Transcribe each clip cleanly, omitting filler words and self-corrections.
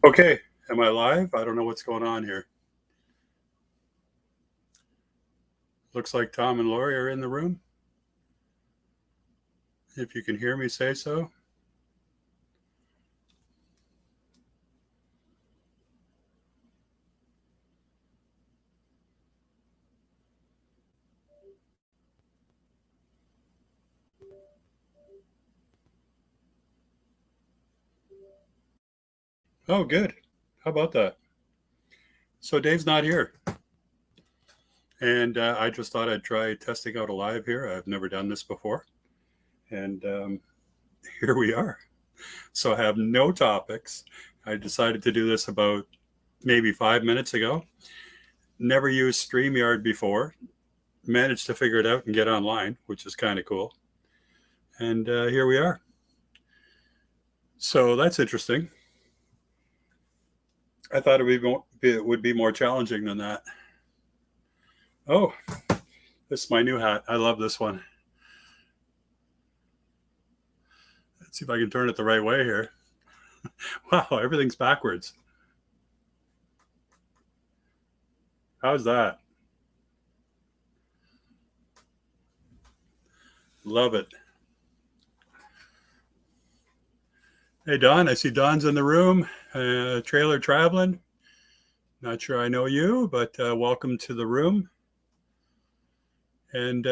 Okay, am I live? I don't know what's going on here. Looks like Tom and Lori are in the room. If you can hear me, say so. Oh, good. How about that? So Dave's not here, and I just thought I'd try testing out a live here. I've never done this before, and here we are. So I have no topics. I decided to do this about maybe 5 minutes ago. Never used StreamYard before. Managed to figure it out and get online, which is kind of cool. And here we are. So that's interesting. I thought it would be more challenging than that. Oh, this is my new hat. I love this one. Let's see if I can turn it the right way here. Wow, everything's backwards. How's that? Love it. Hey, Don, I see Don's in the room. Trailer traveling. Not sure I know you, but welcome to the room. And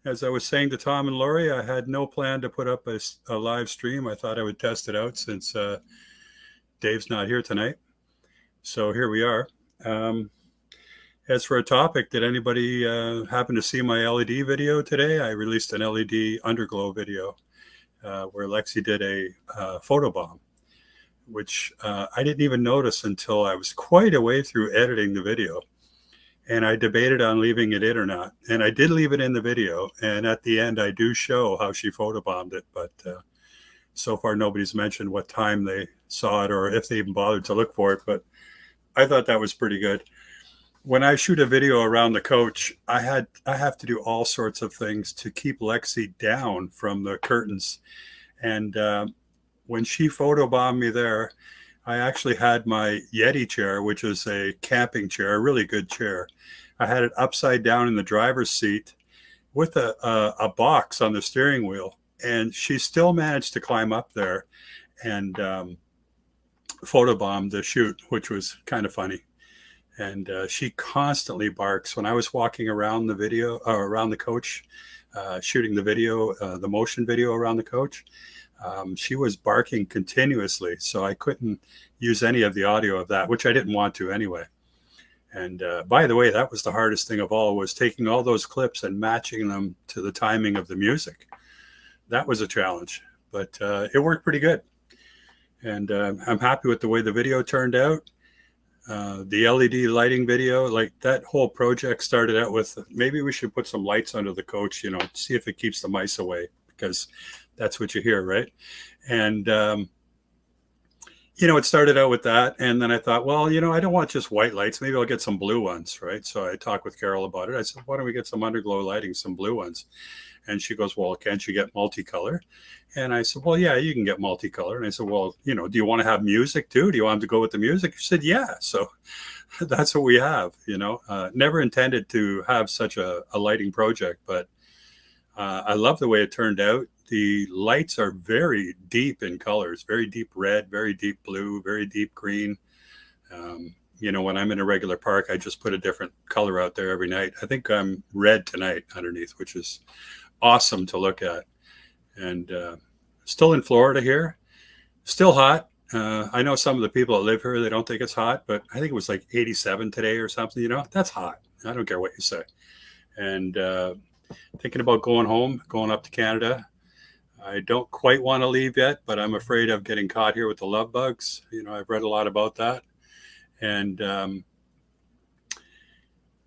as I was saying to Tom and Lori, I had no plan to put up a live stream. I thought I would test it out since Dave's not here tonight. So here we are. As for a topic, did anybody happen to see my LED video today? I released an LED underglow video where Lexi did a photobomb, which I didn't even notice until I was quite a way through editing the video. And I debated on leaving it in or not. And I did leave it in the video. And at the end, I do show how she photobombed it. But so far, nobody's mentioned what time they saw it or if they even bothered to look for it. But I thought that was pretty good. When I shoot a video around the coach, I have to do all sorts of things to keep Lexi down from the curtains. And when she photobombed me there, I actually had my Yeti chair, which is a camping chair, a really good chair. I had it upside down in the driver's seat with a box on the steering wheel. And she still managed to climb up there and photobomb the shoot, which was kind of funny. And she constantly barks. When I was walking around the video, around the coach, shooting the video, the motion video around the coach, she was barking continuously. So I couldn't use any of the audio of that, which I didn't want to anyway. And by the way, that was the hardest thing of all, was taking all those clips and matching them to the timing of the music. That was a challenge, but it worked pretty good. And I'm happy with the way the video turned out. The LED lighting video, like that whole project started out with maybe we should put some lights under the coach, see if it keeps the mice away, because that's what you hear, right? And it started out with that, and then I thought, well, I don't want just white lights. Maybe I'll get some blue ones, right? So I talked with Carol about it. I said, why don't we get some underglow lighting, some blue ones? And she goes, well, can't you get multicolor? And I said, well, yeah, you can get multicolor. And I said, well, do you want to have music too? Do you want them to go with the music? She said, yeah. So that's what we have, never intended to have such a lighting project, but I love the way it turned out. The lights are very deep in colors, very deep red, very deep blue, very deep green. When I'm in a regular park, I just put a different color out there every night. I think I'm red tonight underneath, which is awesome to look at. And still in Florida here, still hot. I know some of the people that live here, they don't think it's hot, but I think it was like 87 today or something. That's hot. I don't care what you say. And thinking about going home, going up to Canada. I don't quite want to leave yet, but I'm afraid of getting caught here with the love bugs. I've read a lot about that. And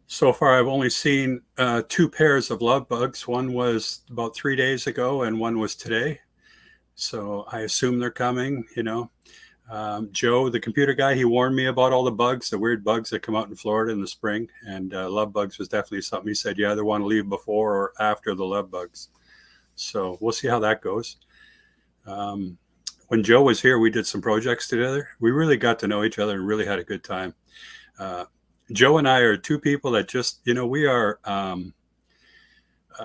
so far, I've only seen 2 pairs of love bugs. One was about 3 days ago, and one was today. So I assume they're coming. Joe, the computer guy, he warned me about all the bugs, the weird bugs that come out in Florida in the spring. And love bugs was definitely something. He said you either want to leave before or after the love bugs. So we'll see how that goes. when Joe was here, we did some projects together. We really got to know each other and really had a good time. Joe and I are two people that just, we are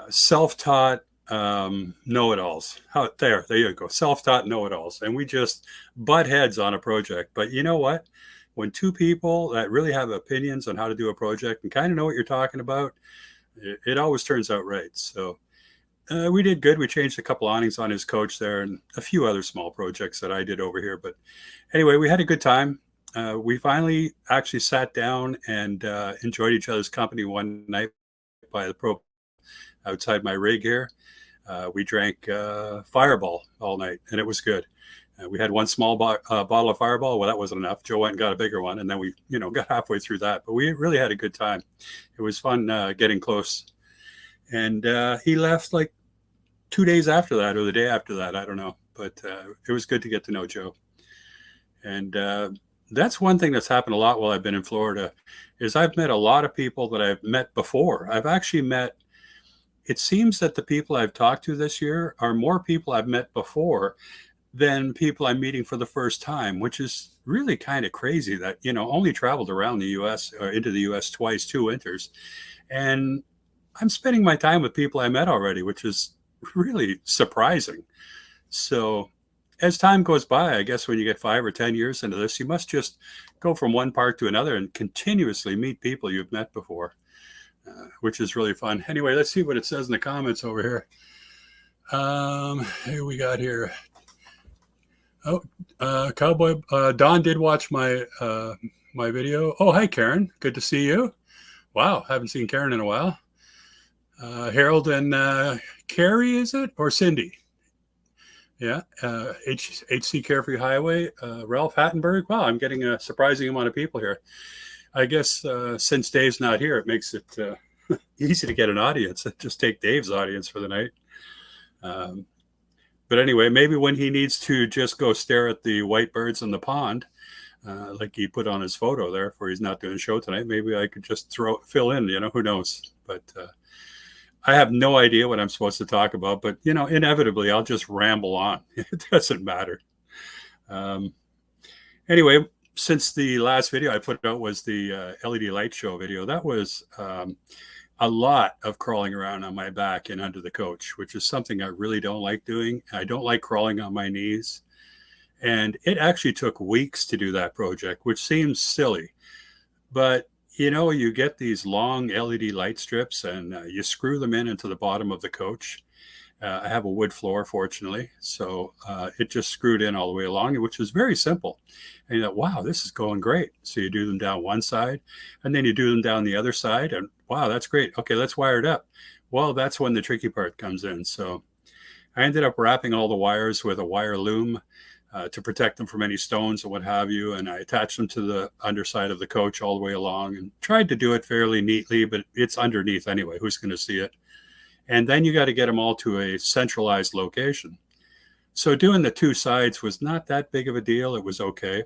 self-taught know-it-alls. There you go. Self-taught know-it-alls. And we just butt heads on a project. But you know what? When two people that really have opinions on how to do a project and kind of know what you're talking about, it always turns out right. So we did good. We changed a couple awnings on his coach there and a few other small projects that I did over here. But anyway, we had a good time. We finally actually sat down and enjoyed each other's company one night by the pro outside my rig here. We drank Fireball all night, and it was good. We had one small bottle of Fireball. Well, that wasn't enough. Joe went and got a bigger one, and then we, got halfway through that. But we really had a good time. It was fun getting close. And he left like 2 days after that, or the day after that. I don't know. But it was good to get to know Joe. And that's one thing that's happened a lot while I've been in Florida, is I've met a lot of people that I've met before. I've actually met, it seems that the people I've talked to this year are more people I've met before than people I'm meeting for the first time, which is really kind of crazy that, only traveled around the U.S. or into the U.S. twice, 2 winters. And I'm spending my time with people I met already, which is really surprising. So as time goes by, I guess when you get 5 or 10 years into this, you must just go from one part to another and continuously meet people you've met before, which is really fun. Anyway, let's see what it says in the comments over here. Here we got here. Oh, Cowboy Don did watch my my video. Oh, hi, Karen. Good to see you. Wow, haven't seen Karen in a while. Harold and Carrie, is it? Or Cindy? Yeah. HC Carefree Highway. Ralph Hattenberg. Wow, I'm getting a surprising amount of people here. I guess since Dave's not here, it makes it easy to get an audience. Just take Dave's audience for the night. But anyway, maybe when he needs to just go stare at the white birds in the pond, like he put on his photo there, for he's not doing a show tonight, maybe I could just fill in, who knows. But I have no idea what I'm supposed to talk about, but, inevitably I'll just ramble on. It doesn't matter. Anyway, since the last video I put out was the LED light show video, that was a lot of crawling around on my back and under the coach, which is something I really don't like doing. I don't like crawling on my knees. And it actually took weeks to do that project, which seems silly. But, you get these long LED light strips and you screw them into the bottom of the coach. I have a wood floor, fortunately. So it just screwed in all the way along, which is very simple. And you thought, wow, this is going great. So you do them down one side and then you do them down the other side. And wow, that's great. Okay, let's wire it up. Well, that's when the tricky part comes in. So I ended up wrapping all the wires with a wire loom to protect them from any stones and what have you. And I attached them to the underside of the coach all the way along and tried to do it fairly neatly, but it's underneath anyway. Who's going to see it? And then you got to get them all to a centralized location. So doing the 2 sides was not that big of a deal. It was okay.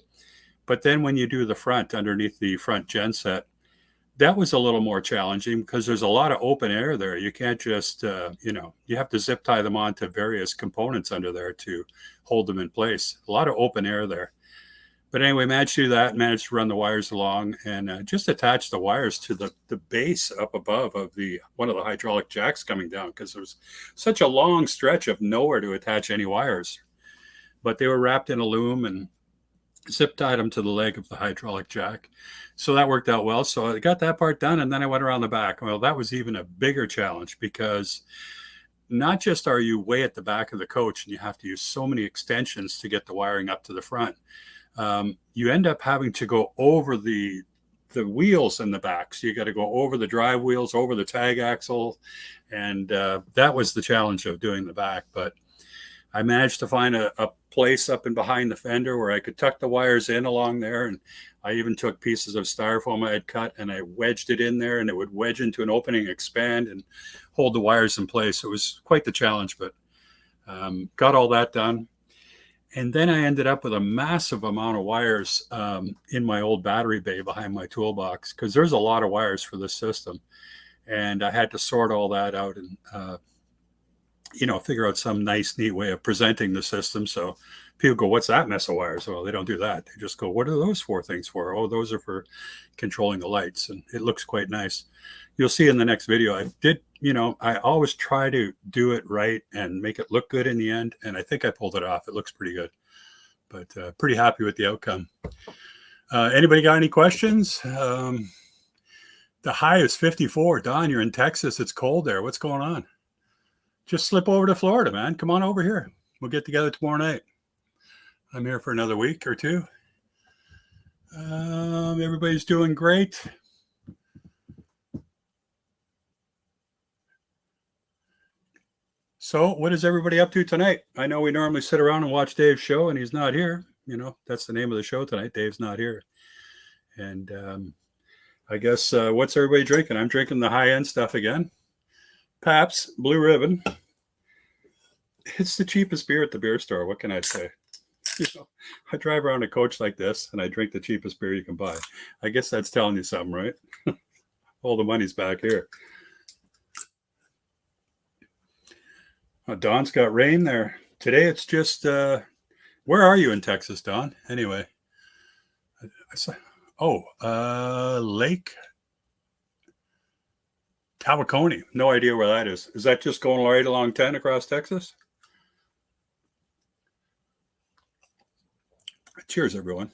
But then when you do the front underneath the front genset, that was a little more challenging because there's a lot of open air there. You can't just, you have to zip tie them onto various components under there to hold them in place. A lot of open air there. But anyway, managed to do that, managed to run the wires along and just attach the wires to the base up above of one of the hydraulic jacks coming down because there was such a long stretch of nowhere to attach any wires. But they were wrapped in a loom and zip tied them to the leg of the hydraulic jack. So that worked out well. So I got that part done and then I went around the back. Well, that was even a bigger challenge because not just are you way at the back of the coach and you have to use so many extensions to get the wiring up to the front. You end up having to go over the wheels in the back. So you got to go over the drive wheels, over the tag axle. And that was the challenge of doing the back. But I managed to find a place up and behind the fender where I could tuck the wires in along there. And I even took pieces of styrofoam I had cut and I wedged it in there and it would wedge into an opening, expand and hold the wires in place. It was quite the challenge, but got all that done. And then I ended up with a massive amount of wires in my old battery bay behind my toolbox because there's a lot of wires for this system. And I had to sort all that out and, figure out some nice, neat way of presenting the system. So People go, what's that mess of wires? Well, they don't do that. They just go, what are those 4 things for? Oh, those are for controlling the lights. And it looks quite nice. You'll see in the next video, I always try to do it right and make it look good in the end. And I think I pulled it off. It looks pretty good, but pretty happy with the outcome. Anybody got any questions? The high is 54. Don, you're in Texas. It's cold there. What's going on? Just slip over to Florida, man. Come on over here. We'll get together tomorrow night. I'm here for another week or 2. Everybody's doing great. So what is everybody up to tonight? I know we normally sit around and watch Dave's show, and he's not here. That's the name of the show tonight. Dave's not here. And I guess what's everybody drinking? I'm drinking the high-end stuff again. Pabst Blue Ribbon. It's the cheapest beer at the beer store. What can I say? I drive around a coach like this, and I drink the cheapest beer you can buy. I guess that's telling you something, right? All the money's back here. Oh, Don's got rain there. Today it's just, where are you in Texas, Don? Anyway. Lake Tawakoni. No idea where that is. Is that just going right along 10 across Texas? Cheers, everyone.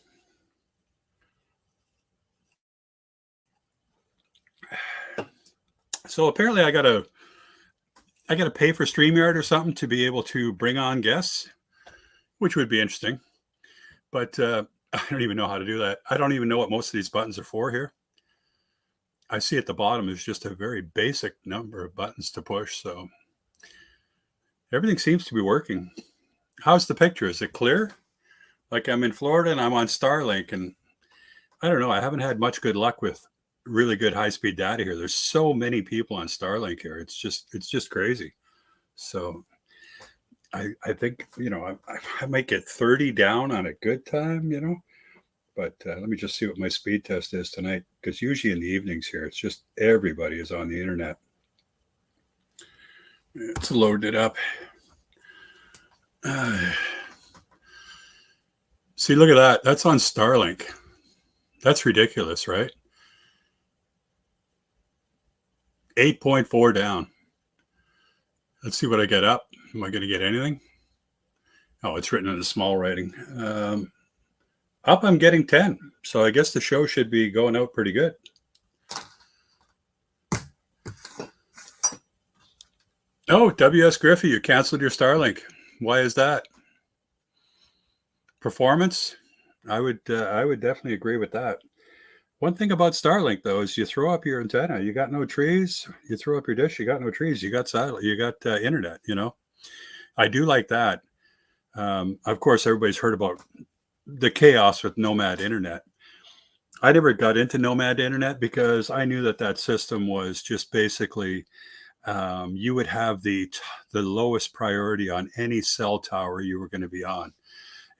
So apparently I gotta pay for StreamYard or something to be able to bring on guests, which would be interesting. But I don't even know how to do that. I don't even know what most of these buttons are for here. I see at the bottom is just a very basic number of buttons to push. So everything seems to be working. How's the picture? Is it clear? Like I'm in Florida and I'm on Starlink, and I don't know. I haven't had much good luck with really good high-speed data here. There's so many people on Starlink here. It's just crazy. So I think, I might get 30 down on a good time, but let me just see what my speed test is tonight. Because usually in the evenings here, it's just everybody is on the internet. It's loading it up. See, look at that. That's on Starlink. That's ridiculous, right? 8.4 down. Let's see what I get up. Am I going to get anything? Oh, it's written in the small writing. Up, I'm getting 10. So I guess the show should be going out pretty good. Oh, W.S. Griffey, you canceled your Starlink. Why is that? Performance? I would definitely agree with that. One thing about Starlink, though, is you throw up your antenna, you got no trees. You throw up your dish, you got no trees. You got satellite, you got internet. I do like that. Of course, everybody's heard about the chaos with Nomad Internet. I never got into Nomad Internet because I knew that system was just basically you would have the lowest priority on any cell tower you were going to be on.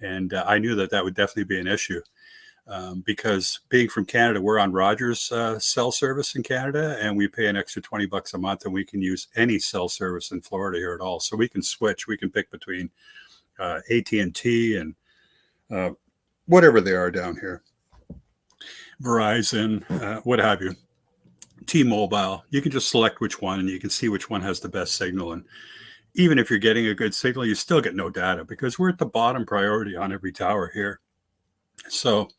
And I knew that would definitely be an issue because being from Canada, we're on Rogers cell service in Canada, and we pay an extra $20 a month, and we can use any cell service in Florida here at all. So we can switch. We can pick between AT&T and whatever they are down here, Verizon, what have you, T-Mobile. You can just select which one, and you can see which one has the best signal. And even if you're getting a good signal, you still get no data because we're at the bottom priority on every tower here. So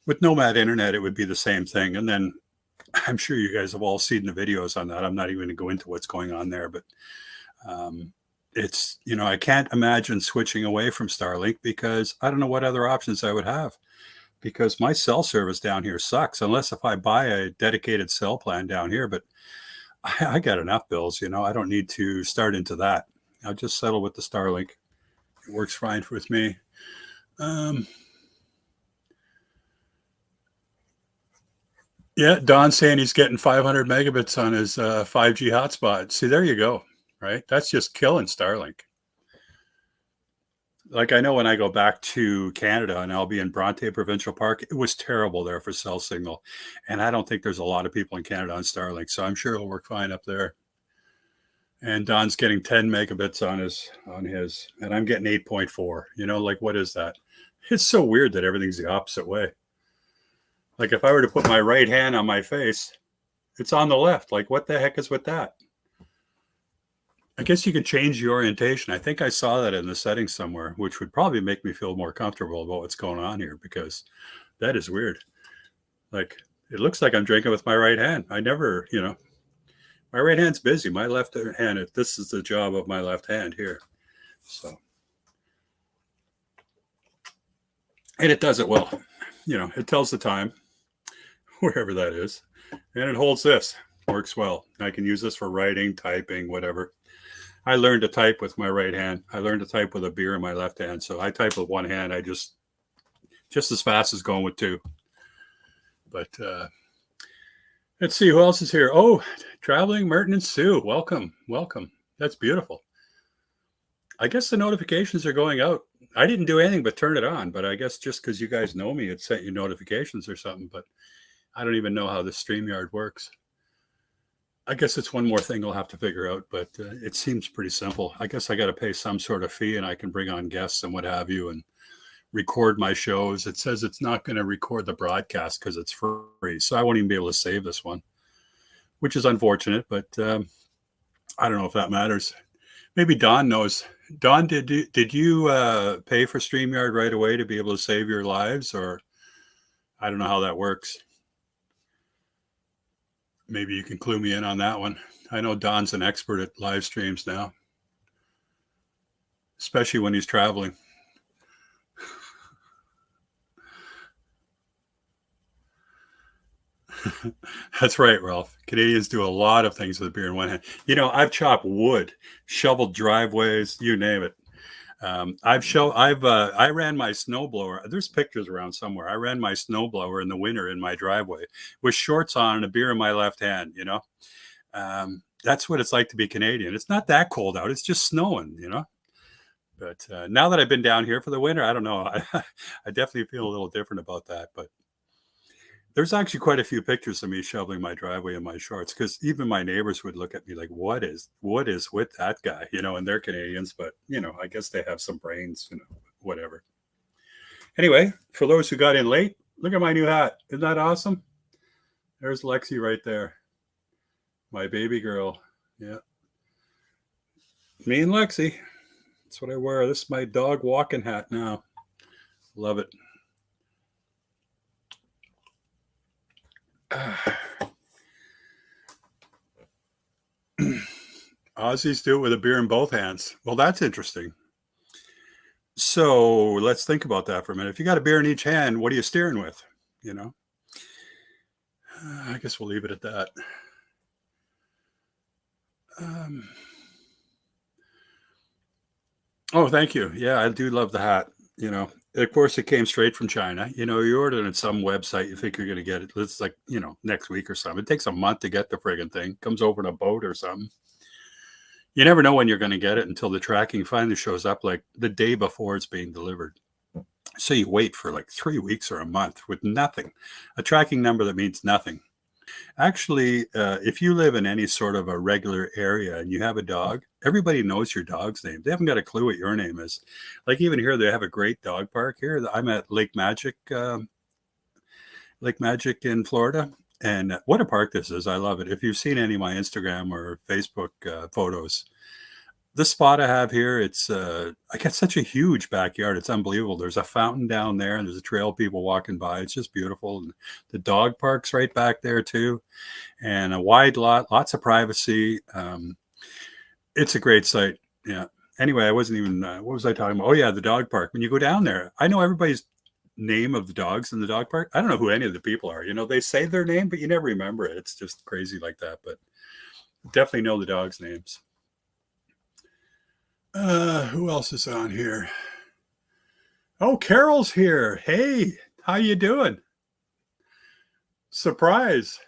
with Nomad Internet, it would be the same thing. And then I'm sure you guys have all seen the videos on that. I'm not even going to go into what's going on there, but it's, I can't imagine switching away from Starlink because I don't know what other options I would have, because my cell service down here sucks unless if I buy a dedicated cell plan down here. But I got enough bills, I don't need to start into that. I'll just settle with the Starlink. It works fine with me. Yeah, Don's saying he's getting 500 megabits on his 5G hotspot. See, there you go, right? That's just killing Starlink. Like, I know when I go back to Canada and I'll be in Bronte Provincial Park, it was terrible there for cell signal. And I don't think there's a lot of people in Canada on Starlink, so I'm sure it'll work fine up there. And Don's getting 10 megabits on his, and I'm getting 8.4. You know, like what is that? It's so weird that everything's the opposite way. Like if I were to put my right hand on my face, it's on the left. Like what the heck is with that? I guess you can change the orientation. I think I saw that in the settings somewhere, which would probably make me feel more comfortable about what's going on here, because that is weird. Like it looks like I'm drinking with my right hand. I never, you know, my right hand's busy. My left hand, this is the job of my left hand here. So, and it does it well. You know, it tells the time, wherever that is, and it holds this. Works well. I can use this for writing, typing, whatever. I learned to type with my right hand. I learned to type with a beer in my left hand. So I type with one hand. I just as fast as going with two. But let's see who else is here. Oh, traveling Merton and Sue. Welcome. Welcome. That's beautiful. I guess the notifications are going out. I didn't do anything but turn it on, but I guess just because you guys know me, it sent you notifications or something. But I don't even know how this StreamYard works. I guess it's one more thing I'll have to figure out, but it seems pretty simple. I guess I got to pay some sort of fee, and I can bring on guests and what have you and record my shows. It says it's not going to record the broadcast because it's free. So I won't even be able to save this one, which is unfortunate, but I don't know if that matters. Maybe Don knows. Don, did you pay for StreamYard right away to be able to save your lives, or I don't know how that works. Maybe you can clue me in on that one. I know Don's an expert at live streams now, especially when he's traveling. That's right, Ralph. Canadians do a lot of things with beer in one hand. You know, I've chopped wood, shoveled driveways, you name it. I ran my snowblower. There's pictures around somewhere. I ran my snowblower in the winter in my driveway with shorts on and a beer in my left hand. You know, that's what it's like to be Canadian. It's not that cold out. It's just snowing. You know, but now that I've been down here for the winter, I don't know. I definitely feel a little different about that. But there's actually quite a few pictures of me shoveling my driveway in my shorts, because even my neighbors would look at me like, what is with that guy? You know, and they're Canadians, but you know, I guess they have some brains, you know, whatever. Anyway, for those who got in late, look at my new hat. Isn't that awesome? There's Lexi right there. My baby girl. Yeah. Me and Lexi. That's what I wear. This is my dog walking hat now. Love it. Aussies do it with a beer in both hands. Well, that's interesting. So let's think about that for a minute. If you got a beer in each hand, what are you steering with? You know, I guess we'll leave it at that. Oh, thank you. Yeah, I do love the hat. You know, of course, it came straight from China. You know, you order it on some website, you think you're going to get it. It's like, you know, next week or something. It takes a month to get the friggin' thing. Comes over in a boat or something. You never know when you're going to get it until the tracking finally shows up, like the day before it's being delivered. So you wait for like 3 weeks or a month with nothing, a tracking number that means nothing. Actually, if you live in any sort of a regular area and you have a dog, everybody knows your dog's name. They haven't got a clue what your name is. Like even here, they have a great dog park here. I'm at Lake Magic in Florida. And what a park this is. I love it. If you've seen any of my Instagram or Facebook photos, the spot I have here, it's I got such a huge backyard. It's unbelievable. There's a fountain down there and there's a trail of people walking by. It's just beautiful. And the dog park's right back there too. And a wide lot, lots of privacy. It's a great site. Yeah. Anyway, I wasn't even, what was I talking about? Oh yeah, the dog park. When you go down there, I know everybody's name of the dogs in the dog park. I don't know who any of the people are. You know, they say their name, but you never remember it. It's just crazy like that. But definitely know the dogs' names. Who else is on here? Oh, Carol's here. Hey, how you doing? Surprise.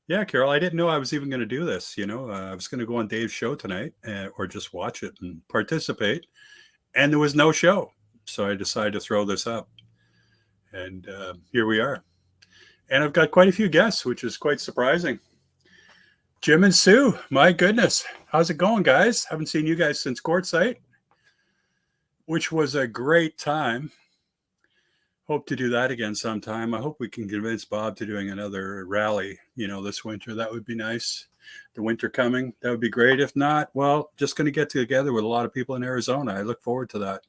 Yeah, Carol, I didn't know I was even going to do this. You know, I was going to go on Dave's show tonight or just watch it and participate. And there was no show. So I decided to throw this up. And here we are. And I've got quite a few guests, which is quite surprising. Jim and Sue, my goodness. How's it going, guys? Haven't seen you guys since Quartzsite, which was a great time. Hope to do that again sometime. I hope we can convince Bob to doing another rally, this winter. That would be nice. The winter coming, that would be great. If not, well, just going to get together with a lot of people in Arizona. I look forward to that.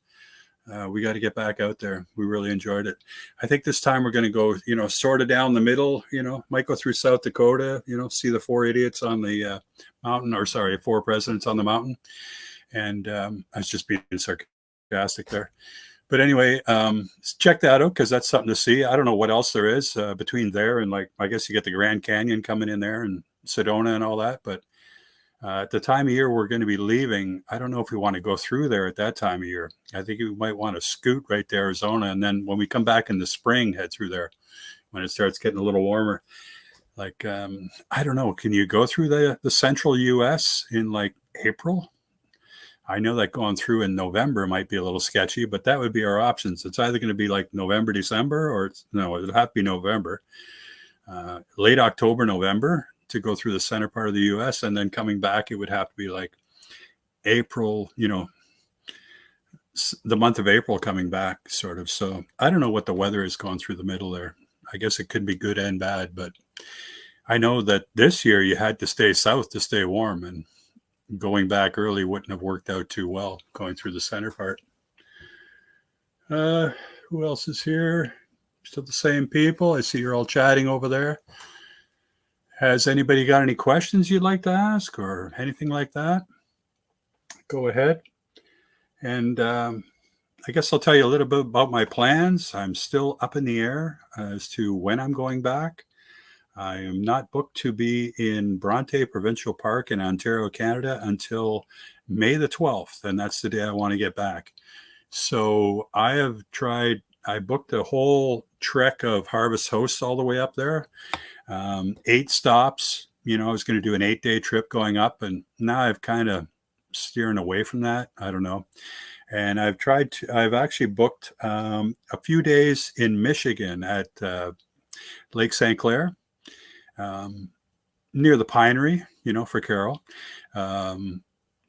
We got to get back out there. We really enjoyed it. I think this time we're going to go, sort of down the middle, might go through South Dakota, see the four idiots on the mountain, or sorry, four presidents on the mountain. And I was just being sarcastic there. But anyway, check that out because that's something to see. I don't know what else there is between there and I guess you get the Grand Canyon coming in there and Sedona and all that. But at the time of year we're going to be leaving, I don't know if we want to go through there at that time of year. I think we might want to scoot right to Arizona. And then when we come back in the spring, head through there when it starts getting a little warmer. I don't know. Can you go through the central U.S. in April? I know that going through in November might be a little sketchy, but that would be our options. It's either going to be November, December, or it'll have to be November, late October, November to go through the center part of the U.S. And then coming back, it would have to be April, the month of April coming back sort of. So I don't know what the weather is going through the middle there. I guess it could be good and bad, but I know that this year you had to stay south to stay warm, and going back early wouldn't have worked out too well going through the center part. Who else is here? Still the same people. I see you're all chatting over there. Has anybody got any questions you'd like to ask or anything like that? Go ahead. And I guess I'll tell you a little bit about my plans. I'm still up in the air as to when I'm going back. I am not booked to be in Bronte Provincial Park in Ontario, Canada until May the 12th, and that's the day I want to get back. So I booked a whole trek of Harvest Hosts all the way up there, 8 stops. I was going to do an 8-day trip going up, and now I've kind of steering away from that. I don't know. And I've actually booked a few days in Michigan at Lake St. Clair. Near the Pinery, for Carol.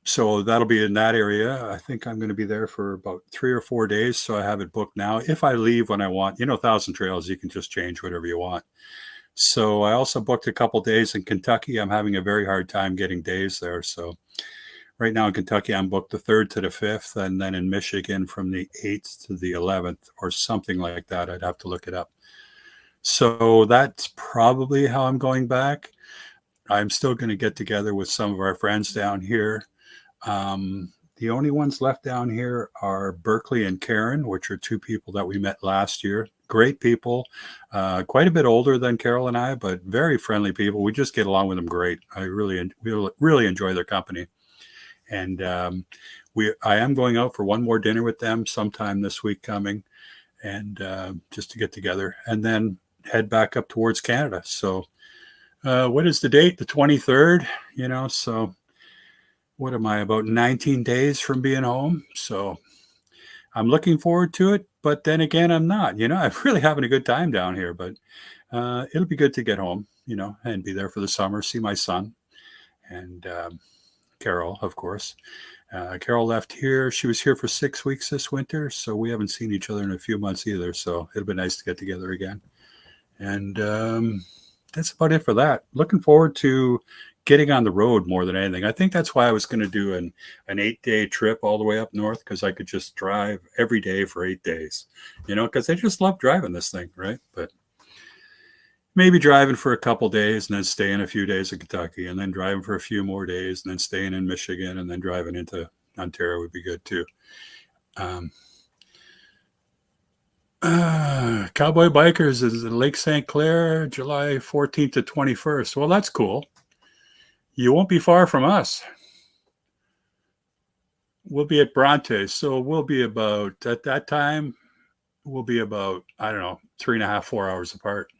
So that'll be in that area. I think I'm going to be there for about 3 or 4 days. So I have it booked now. If I leave when I want, Thousand Trails, you can just change whatever you want. So I also booked a couple days in Kentucky. I'm having a very hard time getting days there. So right now in Kentucky, I'm booked the 3rd to the 5th, and then in Michigan from the 8th to the 11th or something like that. I'd have to look it up. So that's probably how I'm going back. I'm still going to get together with some of our friends down here. The only ones left down here are Berkeley and Karen, which are 2 people that we met last year. Great people, quite a bit older than Carol and I, but very friendly people. We just get along with them great. I really enjoy their company. And I am going out for one more dinner with them sometime this week coming, and just to get together and then head back up towards Canada. So what is the date? The 23rd, so what am I, about 19 days from being home? So I'm looking forward to it, but then again, I'm not, I'm really having a good time down here, but it'll be good to get home, and be there for the summer, see my son and Carol, of course. Carol left here. She was here for 6 weeks this winter, so we haven't seen each other in a few months either. So it'll be nice to get together again. And that's about it for that. Looking forward to getting on the road more than anything. I think that's why I was going to do an 8-day trip all the way up north, because I could just drive every day for 8 days, because I just love driving this thing, right? But maybe driving for a couple days and then staying a few days in Kentucky, and then driving for a few more days and then staying in Michigan, and then driving into Ontario would be good too. Cowboy Bikers is in Lake St. Clair, July 14th to 21st. Well, that's cool. You won't be far from us. We'll be at Bronte. So we'll be about, at that time, we'll be about, I don't know, 3.5, 4 hours apart.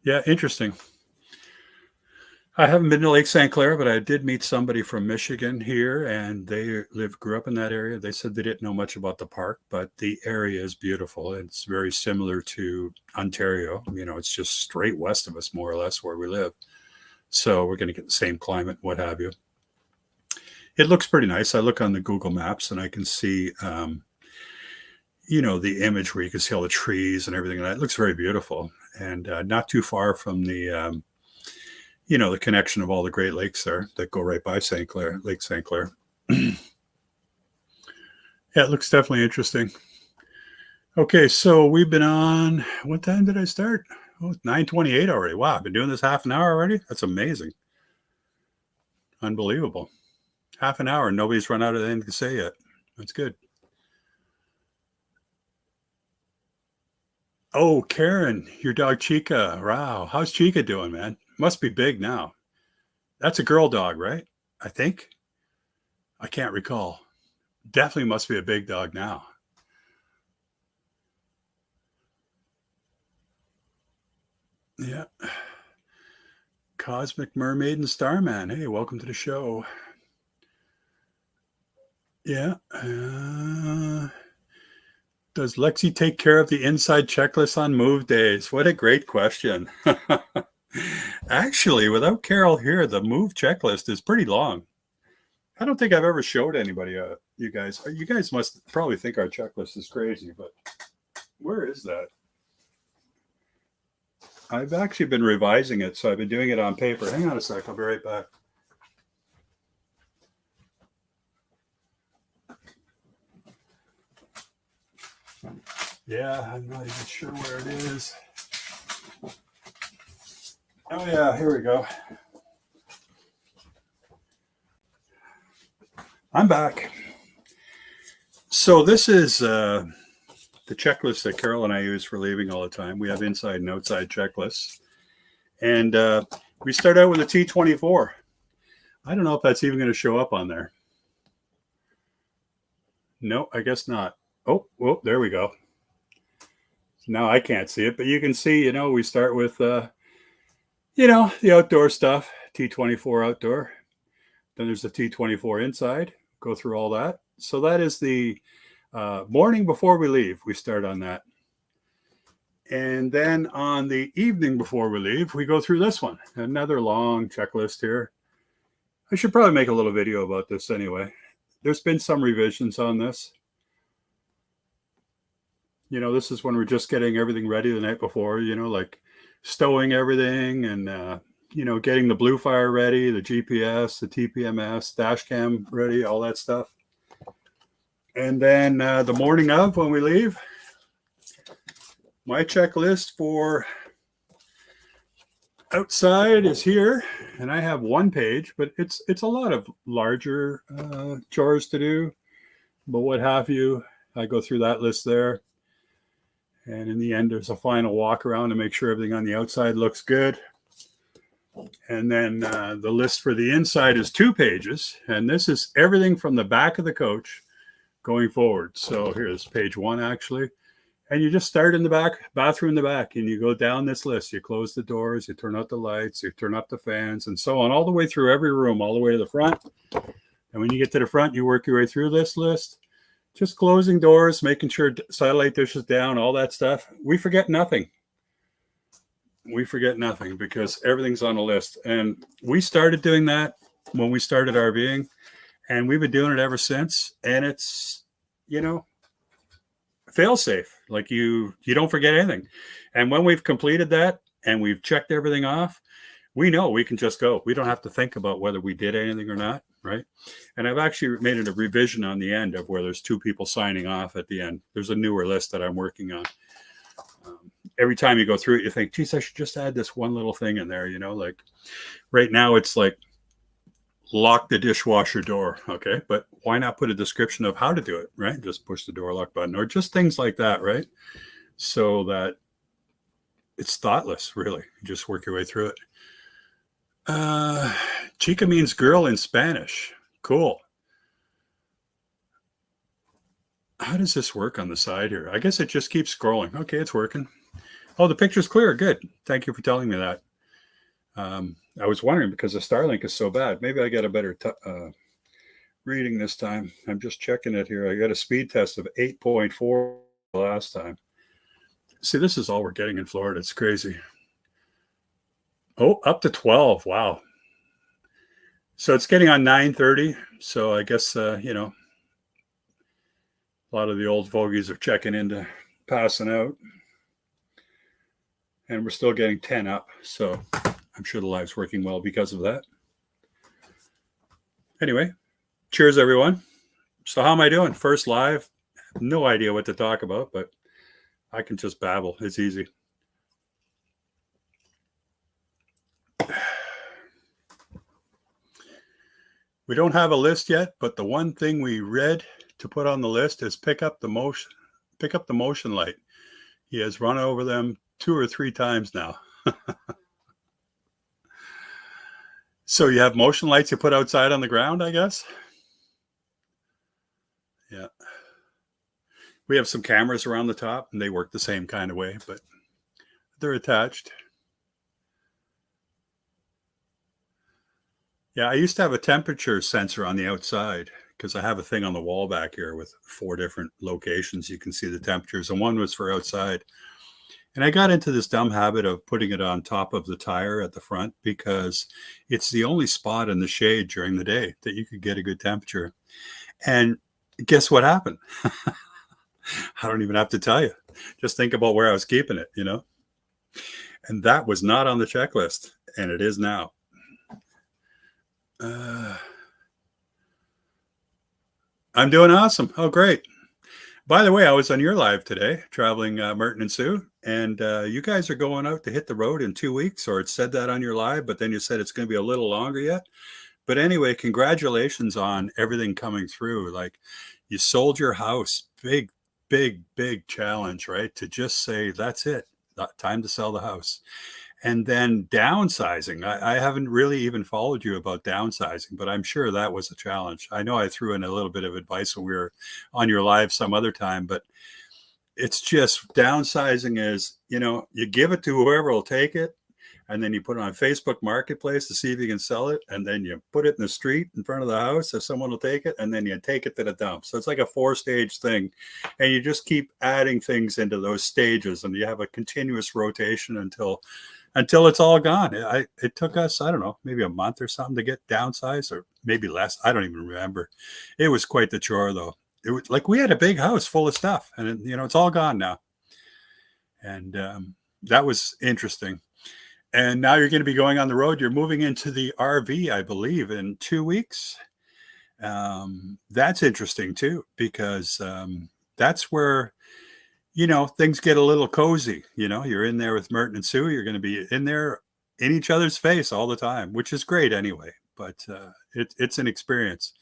Yeah, interesting. I haven't been to Lake St. Clair, but I did meet somebody from Michigan here, and they grew up in that area. They said they didn't know much about the park, but the area is beautiful. It's very similar to Ontario. You know, it's just straight west of us, more or less, where we live. So we're going to get the same climate, what have you. It looks pretty nice. I look on the Google Maps and I can see, you know, the image where you can see all the trees and everything. And it looks very beautiful, and not too far from the you know, the connection of all the Great Lakes there that go right by St. Clair, Lake St. Clair. Yeah, it looks definitely interesting. Okay, so we've been on, what time did I start? Oh, it's 9:28 already. Wow, I've been doing this half an hour already? That's amazing. Unbelievable. Half an hour, and nobody's run out of anything to say yet. That's good. Oh, Karen, your dog Chica. Wow, how's Chica doing, man? Must be big now. That's a girl dog, right? I think. I can't recall. Definitely must be a big dog now. Yeah. Cosmic Mermaid and Starman. Hey, welcome to the show. Yeah. Does Lexi take care of the inside checklist on move days? What a great question. Actually, without Carol here, the move checklist is pretty long. I don't think I've ever showed anybody, you guys. You guys must probably think our checklist is crazy, but where is that? I've actually been revising it, so I've been doing it on paper. Hang on a sec. I'll be right back. Yeah, I'm not even sure where it is. Oh, yeah, here we go. I'm back. So this is the checklist that Carol and I use for leaving all the time. We have inside and outside checklists. And we start out with a T24. I don't know if that's even going to show up on there. No, I guess not. Oh, there we go. Now I can't see it, but you can see, you know, we start with, you know, the outdoor stuff, T24 outdoor. Then there's the T24 inside. Go through all that. So that is the morning before we leave. We start on that. And then on the evening before we leave, we go through this one. Another long checklist here. I should probably make a little video about this anyway. There's been some revisions on this. You know, this is when we're just getting everything ready the night before, you know, like stowing everything and, you know, getting the Blue Fire ready, the GPS, the TPMS, dash cam ready, all that stuff. And then the morning of when we leave, my checklist for outside is here, and I have one page, but it's a lot of larger chores to do. But what have you, I go through that list there. And in the end, there's a final walk around to make sure everything on the outside looks good. And then the list for the inside is 2 pages. And this is everything from the back of the coach going forward. So here's page 1, actually. And you just start in the back, bathroom in the back, and you go down this list. You close the doors, you turn out the lights, you turn up the fans, and so on, all the way through every room, all the way to the front. And when you get to the front, you work your way through this list. Just closing doors, making sure satellite dish is down, all that stuff. We forget nothing. We forget nothing because everything's on a list. And we started doing that when we started RVing, and we've been doing it ever since. And it's, you know, fail safe. Like you don't forget anything. And when we've completed that and we've checked everything off, we know we can just go. We don't have to think about whether we did anything or not, right? And I've actually made it a revision on the end of where there's 2 people signing off at the end. There's a newer list that I'm working on. Every time you go through it, you think, geez, I should just add this one little thing in there, you know, like right now it's like lock the dishwasher door. Okay. But why not put a description of how to do it, right? Just push the door lock button or just things like that, right? So that it's thoughtless, really. You just work your way through it. Chica means girl in Spanish. Cool. How does this work on the side here? I guess it just keeps scrolling. Okay, it's working. Oh, the picture's clear. Good. Thank you for telling me that. I was wondering because the Starlink is so bad. Maybe I got a better reading this time. I'm just checking it here. I got a speed test of 8.4 last time. See, this is all we're getting in Florida. It's crazy. Oh, up to 12. Wow. So it's getting on 9:30. So I guess, a lot of the old fogies are checking into passing out. And we're still getting 10 up. So I'm sure the live's working well because of that. Anyway, cheers, everyone. So how am I doing? First live. No idea what to talk about, but I can just babble. It's easy. We don't have a list yet, but the one thing we read to put on the list is pick up the motion light. He has run over them 2 or 3 times now. So you have motion lights you put outside on the ground, I guess? Yeah. We have some cameras around the top, and they work the same kind of way, but they're attached. Yeah, I used to have a temperature sensor on the outside because I have a thing on the wall back here with 4 different locations. You can see the temperatures, and one was for outside. And I got into this dumb habit of putting it on top of the tire at the front because it's the only spot in the shade during the day that you could get a good temperature. And guess what happened? I don't even have to tell you. Just think about where I was keeping it, And that was not on the checklist, and it is now. I'm doing awesome. Oh, great. By the way, I was on your live today, traveling Merton and Sue, and you guys are going out to hit the road in 2 weeks, or it said that on your live, but then you said it's going to be a little longer yet. But anyway, congratulations on everything coming through. Like, you sold your house. Big, big, big challenge, right? To just say, that's it. Time to sell the house. And then downsizing. I haven't really even followed you about downsizing, but I'm sure that was a challenge. I know I threw in a little bit of advice when we were on your live some other time, but it's just downsizing is, you give it to whoever will take it. And then you put it on Facebook Marketplace to see if you can sell it. And then you put it in the street in front of the house if someone will take it. And then you take it to the dump. So it's like a 4-stage thing. And you just keep adding things into those stages. And you have a continuous rotation until it's all gone. It took us, I don't know, maybe a month or something to get downsized, or maybe less. I don't even remember. It was quite the chore, though. It was like we had a big house full of stuff, and it's all gone now. And that was interesting. And now you're going to be going on the road. You're moving into the RV, I believe, in 2 weeks. That's interesting too, because that's where things get a little cozy. You're in there with Merton and Sue. You're going to be in there in each other's face all the time, which is great anyway. But it's an experience.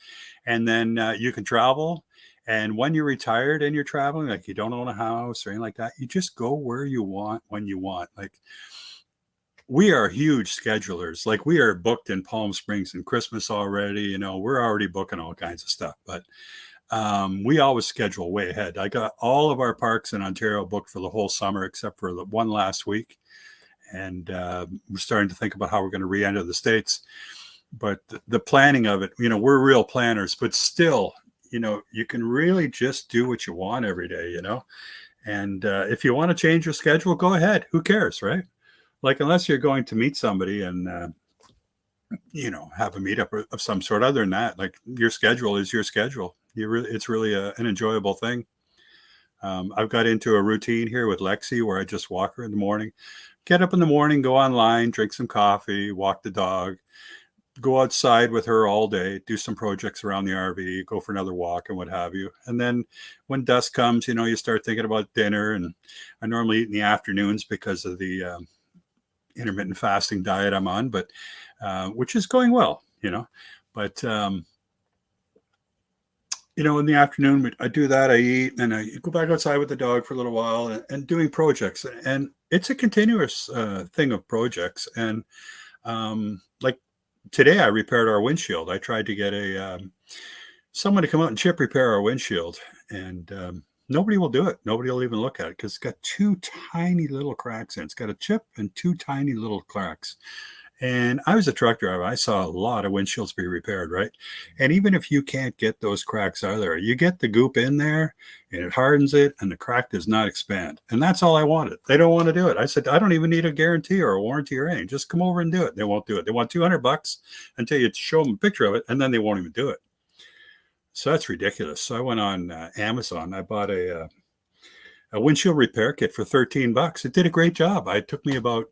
And then you can travel. And when you're retired and you're traveling, like you don't own a house or anything like that, you just go where you want, when you want. Like, we are huge schedulers. Like, we are booked in Palm Springs and Christmas already. We're already booking all kinds of stuff. But we always schedule way ahead. I got all of our parks in Ontario booked for the whole summer, except for the one last week. And we're starting to think about how we're going to re-enter the States. But the planning of it, we're real planners, but still, you can really just do what you want every day, And if you want to change your schedule, go ahead. Who cares, right? Like, unless you're going to meet somebody and, have a meetup of some sort. Other than that, like, your schedule is your schedule. It's really an enjoyable thing. I've got into a routine here with Lexi where I just walk her in the morning, get up in the morning, go online, drink some coffee, walk the dog, go outside with her all day, do some projects around the RV, go for another walk and what have you. And then when dusk comes, you start thinking about dinner. And I normally eat in the afternoons because of the intermittent fasting diet I'm on, but which is going well, But in the afternoon, I do that. I eat, and I go back outside with the dog for a little while and doing projects. And it's a continuous thing of projects. And like today, I repaired our windshield. I tried to get someone to come out and chip repair our windshield, and nobody will do it. Nobody will even look at it because it's got 2 tiny little cracks in it. It's got a chip and 2 tiny little cracks. And I was a truck driver. I saw a lot of windshields be repaired, right? And even if you can't get those cracks out of there, you get the goop in there and it hardens it and the crack does not expand. And that's all I wanted. They don't want to do it. I said, I don't even need a guarantee or a warranty or anything. Just come over and do it. They won't do it. They want $200 until you show them a picture of it, and then they won't even do it. So that's ridiculous. So I went on Amazon. I bought a windshield repair kit for $13. It did a great job. It took me about,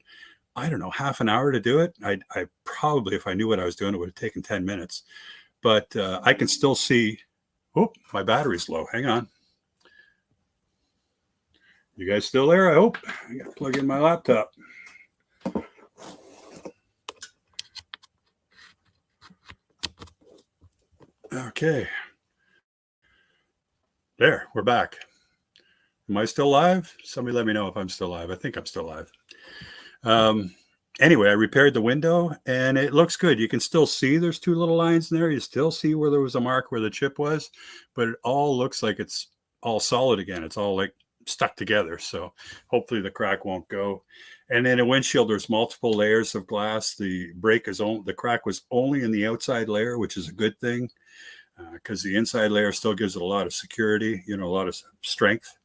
I don't know, half an hour to do it. I probably, if I knew what I was doing, it would have taken 10 minutes. But I can still see, oh, my battery's low. Hang on. You guys still there? I hope. I got to plug in my laptop. Okay. There, we're back. Am I still live? Somebody let me know if I'm still live. I think I'm still live. Anyway, I repaired the window and it looks good. You can still see there's two little lines in there. You still see where there was a mark where the chip was, but it all looks like it's all solid again. It's all like stuck together. So hopefully the crack won't go. And then a windshield, there's multiple layers of glass. The crack was only in the outside layer, which is a good thing because the inside layer still gives it a lot of security, a lot of strength.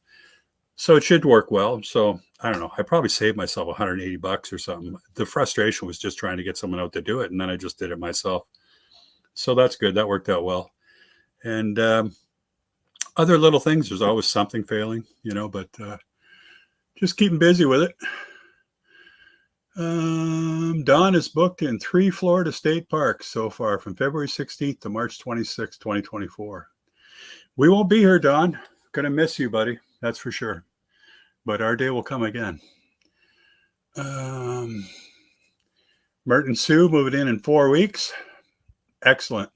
So it should work well. So I don't know. I probably saved myself $180 or something. The frustration was just trying to get someone out to do it. And then I just did it myself. So that's good. That worked out well. And other little things, there's always something failing, but just keeping busy with it. Don is booked in 3 Florida state parks so far from February 16th to March 26th, 2024. We won't be here, Don. Going to miss you, buddy. That's for sure. But our day will come again. Merton Sue moving in 4 weeks. Excellent.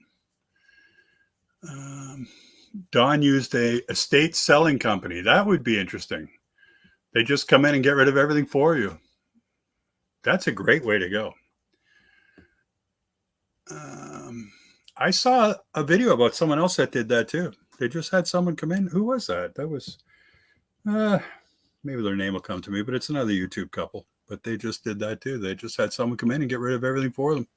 Don used a estate selling company. That would be interesting. They just come in and get rid of everything for you. That's a great way to go. I saw a video about someone else that did that too. They just had someone come in. Who was that? That was, maybe their name will come to me, but it's another YouTube couple. But they just did that too. They just had someone come in and get rid of everything for them.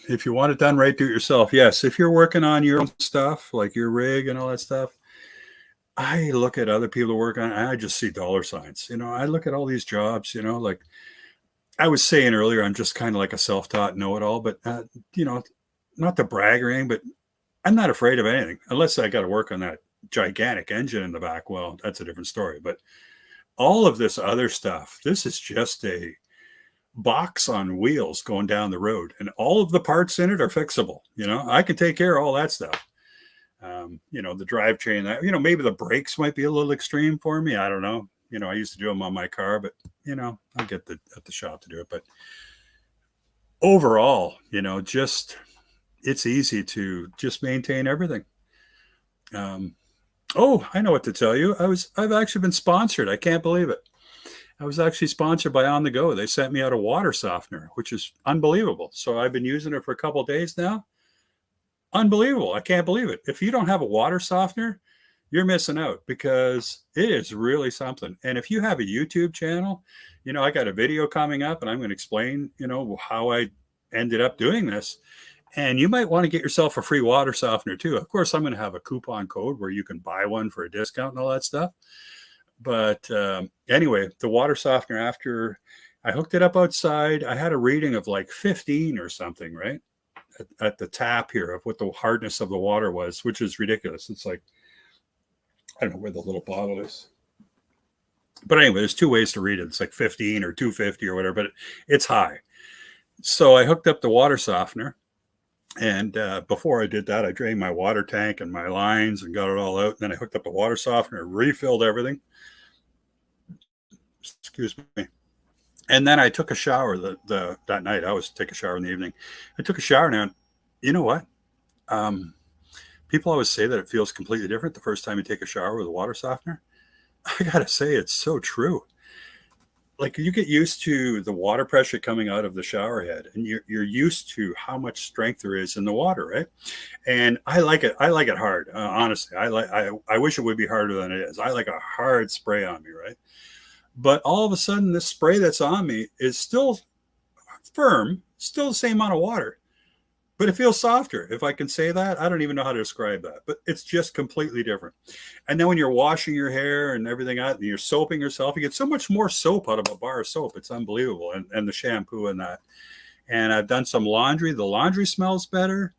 If you want it done right, do it yourself. Yes, if you're working on your own stuff, like your rig and all that stuff, I look at other people who work on it, and I just see dollar signs. I look at all these jobs, like I was saying earlier, I'm just kind of like a self-taught know-it-all, but, not to brag or anything, but I'm not afraid of anything unless I got to work on that gigantic engine in the back. Well, that's a different story. But all of this other stuff, this is just a box on wheels going down the road, and all of the parts in it are fixable. I can take care of all that stuff. The drivetrain, that, maybe the brakes might be a little extreme for me. I don't know. I used to do them on my car, but, I'll get at the shop to do it. But overall, it's easy to just maintain everything. Oh, I know what to tell you. I've actually been sponsored. I can't believe it. I was actually sponsored by On The Go. They sent me out a water softener, which is unbelievable. So I've been using it for a couple of days now. Unbelievable. I can't believe it. If you don't have a water softener, you're missing out because it is really something. And if you have a YouTube channel, I got a video coming up and I'm going to explain, how I ended up doing this. And you might want to get yourself a free water softener too. Of course, I'm going to have a coupon code where you can buy one for a discount and all that stuff. But anyway, the water softener, after I hooked it up outside, I had a reading of like 15 or something, right? At the tap here of what the hardness of the water was, which is ridiculous. It's like, I don't know where the little bottle is. But anyway, there's 2 ways to read it. It's like 15 or 250 or whatever, but it's high. So I hooked up the water softener. And before I did that, I drained my water tank and my lines and got it all out. And then I hooked up the water softener, refilled everything. Excuse me. And then I took a shower that night. I always take a shower in the evening. I took a shower now. You know what? People always say that it feels completely different the first time you take a shower with a water softener. I got to say, it's so true. Like you get used to the water pressure coming out of the shower head and you're used to how much strength there is in the water, right? And I like it. I like it hard. Honestly, I wish it would be harder than it is. I like a hard spray on me, right? But all of a sudden, this spray that's on me is still firm, still the same amount of water, but it feels softer. If I can say that, I don't even know how to describe that, but it's just completely different. And then when you're washing your hair and everything out, and you're soaping yourself, you get so much more soap out of a bar of soap. It's unbelievable. And the shampoo and that. And I've done some laundry. The laundry smells better.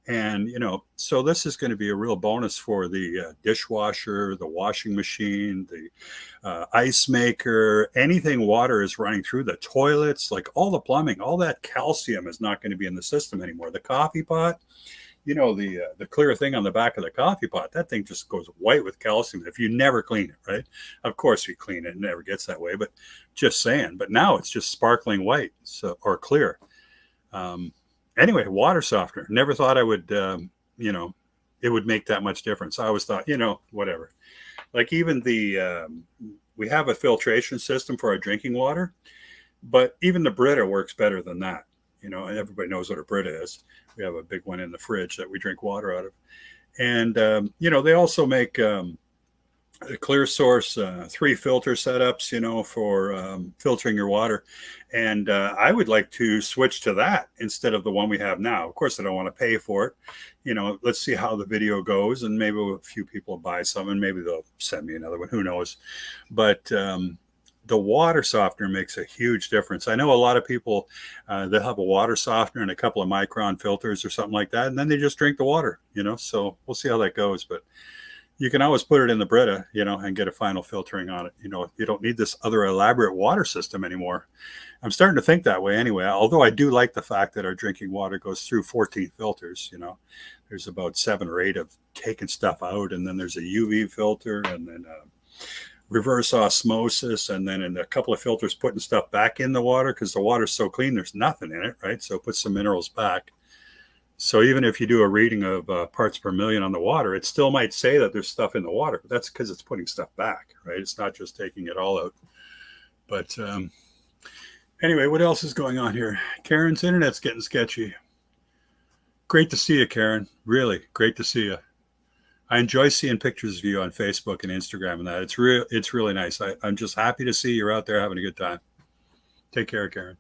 And, so this is going to be a real bonus for the dishwasher, the washing machine, the ice maker, anything water is running through, the toilets, like all the plumbing, all that calcium is not going to be in the system anymore. The coffee pot, the clear thing on the back of the coffee pot, that thing just goes white with calcium if you never clean it, right? Of course, you clean it, it never gets that way, but just saying. But now it's just sparkling white, or clear. Anyway, water softener. Never thought I would, it would make that much difference. I always thought, whatever. Like even we have a filtration system for our drinking water, but even the Brita works better than that. And everybody knows what a Brita is. We have a big one in the fridge that we drink water out of. And, they also make a Clear Source 3 filter setups, for filtering your water. And I would like to switch to that instead of the one we have now. Of course, I don't want to pay for it. Let's see how the video goes, and maybe a few people buy some, and maybe they'll send me another one. Who knows? But the water softener makes a huge difference. I know a lot of people, they'll have a water softener and a couple of Micron filters or something like that, and then they just drink the water, so we'll see how that goes. But you can always put it in the Brita, and get a final filtering on it. You don't need this other elaborate water system anymore. I'm starting to think that way anyway, although I do like the fact that our drinking water goes through 14 filters. There's about 7 or 8 of taking stuff out, and then there's a UV filter, and then reverse osmosis, and then in a couple of filters putting stuff back in the water because the water's so clean there's nothing in it, right? So put some minerals back. So even if you do a reading of parts per million on the water, it still might say that there's stuff in the water, but that's because it's putting stuff back, right? It's not just taking it all out. But anyway, what else is going on here? Karen's internet's getting sketchy. Great to see you, Karen. Really great to see you. I enjoy seeing pictures of you on Facebook and Instagram and that. It's really nice. I'm just happy to see you're out there having a good time. Take care, Karen.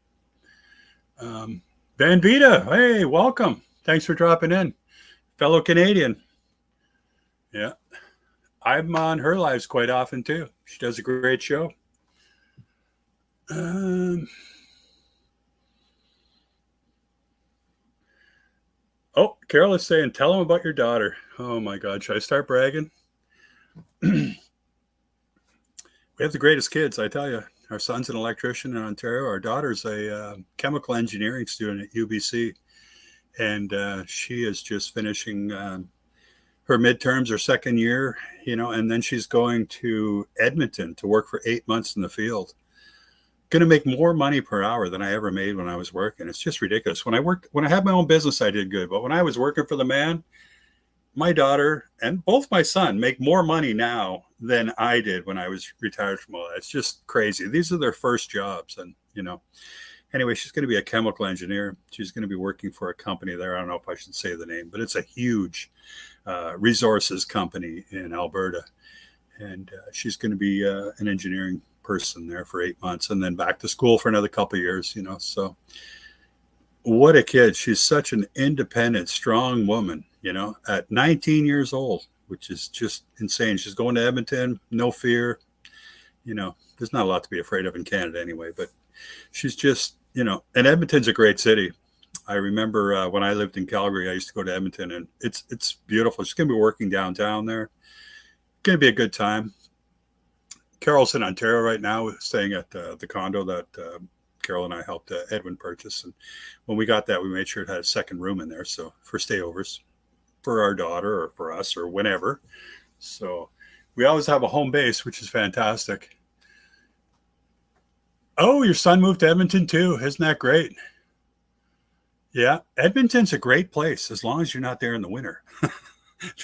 Van Vita, hey, welcome. Thanks for dropping in. Fellow Canadian. Yeah. I'm on her lives quite often too. She does a great show. Oh, Carol is saying, tell them about your daughter. Oh my God. Should I start bragging? We have the greatest kids, I tell you. Our son's an electrician in Ontario. Our daughter's a chemical engineering student at UBC. And she is just finishing her midterms, her second year, and then she's going to Edmonton to work for 8 months in the field. Going to make more money per hour than I ever made when I was working. It's just ridiculous. When I had my own business, I did good. But when I was working for the man, my daughter and both my son make more money now than I did when I was retired from all that. It's just crazy. These are their first jobs. And, anyway, she's going to be a chemical engineer. She's going to be working for a company there. I don't know if I should say the name, but it's a huge resources company in Alberta. And she's going to be an engineering person there for 8 months and then back to school for another couple of years, So what a kid. She's such an independent, strong woman, at 19 years old, which is just insane. She's going to Edmonton, no fear. There's not a lot to be afraid of in Canada anyway, but she's just, and Edmonton's a great city. I remember when I lived in Calgary, I used to go to Edmonton, and it's beautiful. She's going to be working downtown there. Going to be a good time. Carol's in Ontario right now, staying at the condo that Carol and I helped Edwin purchase. And when we got that, we made sure it had a second room in there. So for stayovers, for our daughter or for us or whenever. So we always have a home base, which is fantastic. Oh, your son moved to Edmonton too. Isn't that great? Yeah, Edmonton's a great place as long as you're not there in the winter.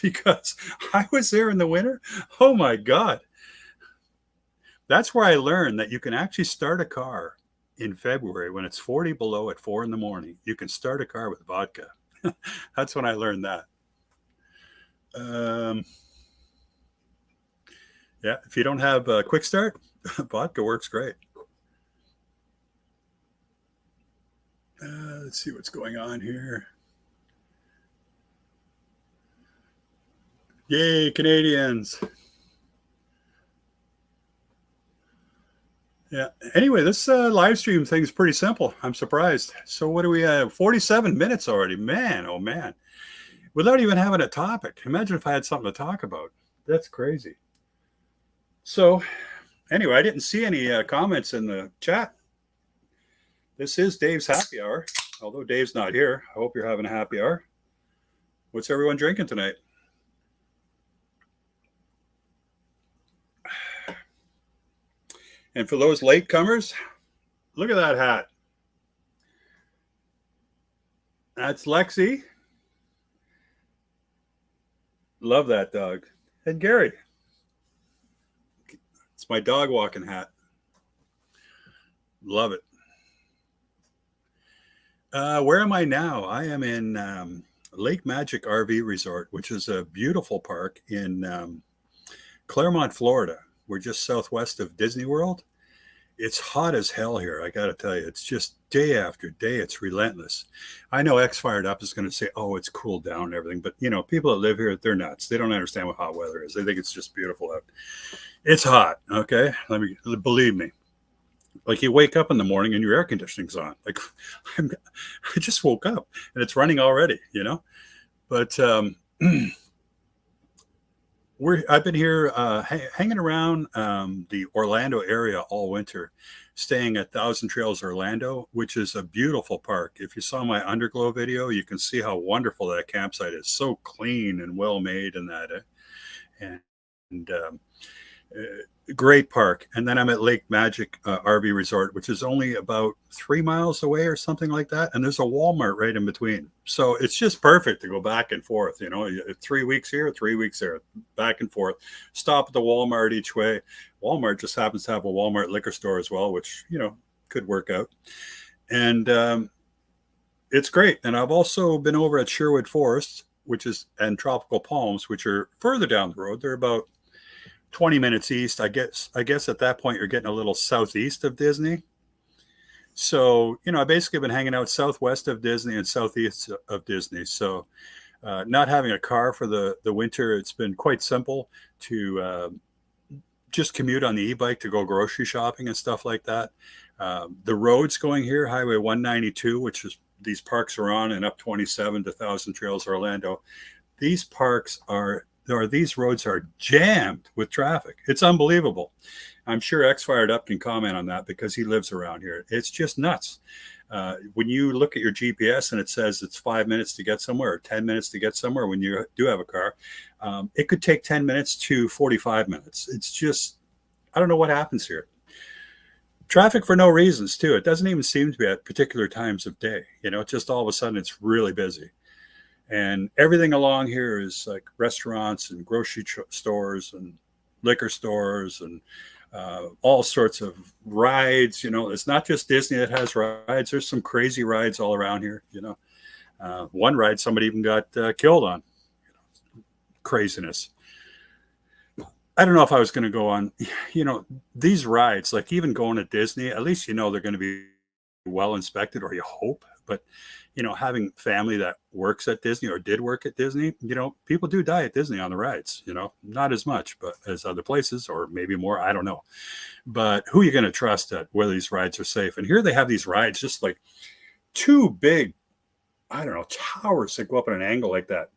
Because I was there in the winter. Oh my God. That's where I learned that you can actually start a car in February when it's 40 below at 4 a.m. You can start a car with vodka. That's when I learned that. Yeah, if you don't have a quick start, vodka works great. Let's see what's going on here. Yay, Canadians. Yeah. Anyway, this live stream thing is pretty simple. I'm surprised. So what do we have? 47 minutes already. Man, oh man. Without even having a topic. Imagine if I had something to talk about. That's crazy. So anyway, I didn't see any comments in the chat. This is Dave's happy hour. Although Dave's not here, I hope you're having a happy hour. What's everyone drinking tonight? And for those latecomers, look at that hat. That's Lexi. Love that dog. And Gary. It's my dog walking hat. Love it. Where am I now? I am in Lake Magic RV Resort, which is a beautiful park in Claremont, Florida. We're just southwest of Disney World. It's hot as hell here. I got to tell you, it's just day after day. It's relentless. I know X Fired Up is going to say, oh, it's cooled down and everything. But, you know, people that live here, they're nuts. They don't understand what hot weather is. They think it's just beautiful out. It's hot. Okay. Believe me. Like you wake up in the morning and your air conditioning's on. Like I just woke up and it's running already, you know, but I've been here hanging around the Orlando area all winter, staying at Thousand Trails Orlando, which is a beautiful park. If you saw my Underglow video, you can see how wonderful that campsite is. So clean and well made and that. And great park. And then I'm at Lake Magic RV Resort, which is only about 3 miles away or something like that. And there's a Walmart right in between. So it's just perfect to go back and forth, you know, 3 weeks here, 3 weeks there, back and forth. Stop at the Walmart each way. Walmart just happens to have a Walmart liquor store as well, which, you know, could work out. And it's great. And I've also been over at Sherwood Forest, and Tropical Palms, which are further down the road. They're about 20 minutes east. I guess at that point you're getting a little southeast of Disney. So, you know, I basically been hanging out southwest of Disney and southeast of Disney. So not having a car for the winter, it's been quite simple to just commute on the e-bike to go grocery shopping and stuff like that. The roads going here, Highway 192, which is these parks are on, and up 27 to Thousand Trails Orlando. These roads are jammed with traffic. It's unbelievable. I'm sure X Fired Up can comment on that because he lives around here. It's just nuts. When you look at your GPS and it says it's 5 minutes to get somewhere or 10 minutes to get somewhere when you do have a car, it could take 10 minutes to 45 minutes. It's just, I don't know what happens here. Traffic for no reasons too. It doesn't even seem to be at particular times of day. You know, just all of a sudden it's really busy. And everything along here is like restaurants and grocery stores and liquor stores and all sorts of rides. You know, it's not just Disney that has rides. There's some crazy rides all around here. You know, one ride somebody even got killed on. Craziness. I don't know if I was going to go on. You know, these rides, like even going to Disney, at least you know they're going to be well inspected, or you hope. But you know, having family that works at Disney or did work at Disney, you know, people do die at Disney on the rides, you know, not as much, but as other places, or maybe more, I don't know. But who are you going to trust at whether these rides are safe? And here they have these rides, just like two big, I don't know, towers that go up at an angle like that.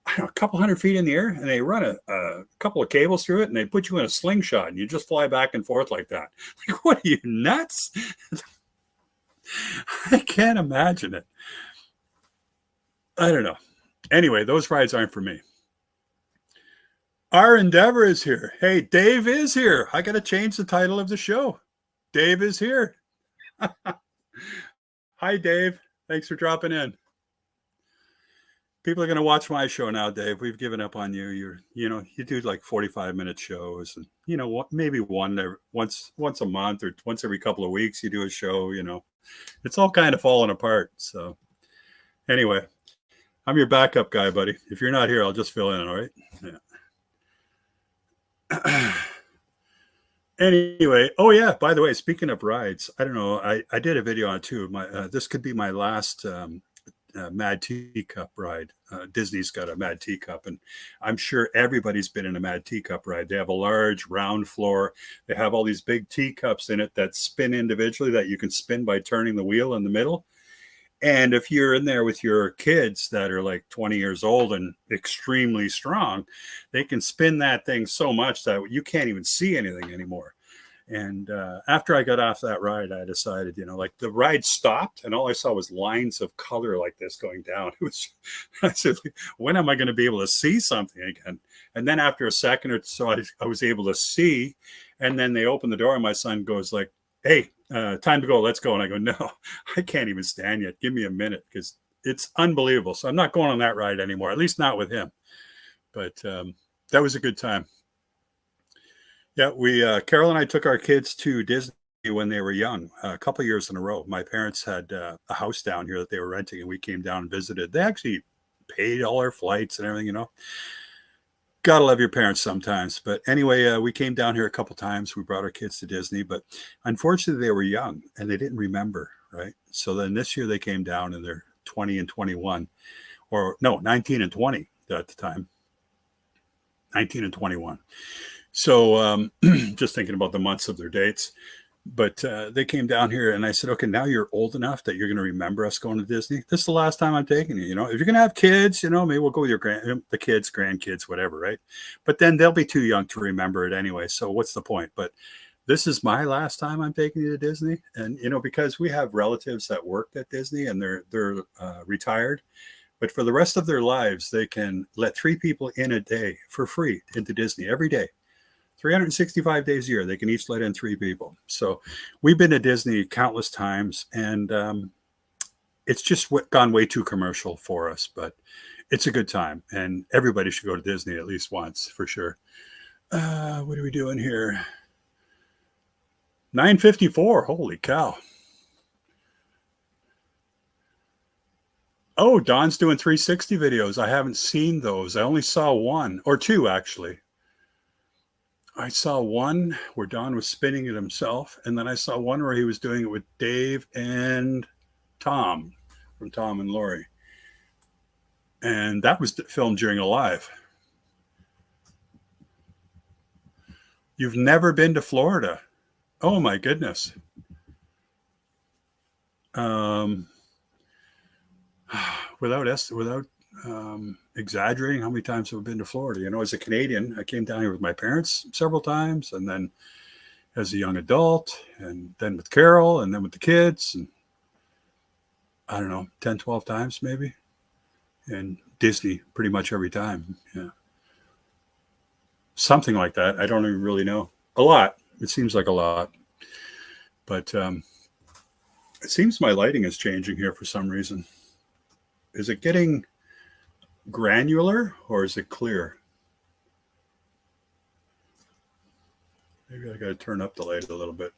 I don't know, a couple 100 feet in the air, and they run a couple of cables through it, and they put you in a slingshot, and you just fly back and forth like that. Like, what are you, nuts? I can't imagine it. I don't know. Anyway, those rides aren't for me. Our Endeavor is here. Hey, Dave is here. I got to change the title of the show. Dave is here. Hi, Dave. Thanks for dropping in. People are going to watch my show now, Dave. We've given up on you. You do like 45-minute shows, and you know, maybe once a month or once every couple of weeks you do a show. You know, it's all kind of falling apart. So anyway, I'm your backup guy, buddy. If you're not here, I'll just fill in. All right. Yeah. Anyway, oh yeah, by the way, speaking of rides, I don't know, I did a video on it too. This could be my last Mad Teacup ride. Disney's got a Mad Teacup, and I'm sure everybody's been in a Mad Teacup ride. They have a large round floor. They have all these big teacups in it that spin individually that you can spin by turning the wheel in the middle. And if you're in there with your kids that are like 20 years old and extremely strong, they can spin that thing so much that you can't even see anything anymore. And after I got off that ride, I decided, like the ride stopped and all I saw was lines of color like this going down. It was, I said, when am I going to be able to see something again? And then after a second or so, I was able to see. And then they opened the door and my son goes like, hey, time to go. Let's go. And I go, no, I can't even stand yet. Give me a minute because it's unbelievable. So I'm not going on that ride anymore, at least not with him. But that was a good time. Yeah, we Carol and I took our kids to Disney when they were young, a couple of years in a row. My parents had a house down here that they were renting, and we came down and visited. They actually paid all our flights and everything. Gotta love your parents sometimes. But anyway, we came down here a couple times. We brought our kids to Disney, but unfortunately, they were young and they didn't remember, right? So then this year they came down and they're 20 and 21, or no, 19 and 20 at the time, 19 and 21. So just thinking about the months of their dates. But they came down here and I said, okay, now you're old enough that you're going to remember us going to Disney. This is the last time I'm taking you. If you're going to have kids, maybe we'll go with the kids, grandkids, whatever, right? But then they'll be too young to remember it anyway. So what's the point? But this is my last time I'm taking you to Disney. And, because we have relatives that worked at Disney and they're retired. But for the rest of their lives, they can let 3 people in a day for free into Disney every day. 365 days a year, they can each let in 3 people. So we've been to Disney countless times, and it's just gone way too commercial for us, but it's a good time, and everybody should go to Disney at least once for sure. What are we doing here? 9:54. Holy cow. Oh, Don's doing 360 videos. I haven't seen those. I only saw 1 or 2 actually. I saw one where Don was spinning it himself, and then I saw one where he was doing it with Dave and Tom from Tom and Lori. And that was filmed during a live. You've never been to Florida? Oh my goodness. Without exaggerating, how many times have I been to Florida? As a Canadian, I came down here with my parents several times, and then as a young adult, and then with Carol, and then with the kids, and I don't know, 10, 12 times maybe. And Disney pretty much every time. Yeah. Something like that. I don't even really know. A lot. It seems like a lot. But it seems my lighting is changing here for some reason. Is it getting granular or is it clear? Maybe I got to turn up the light a little bit.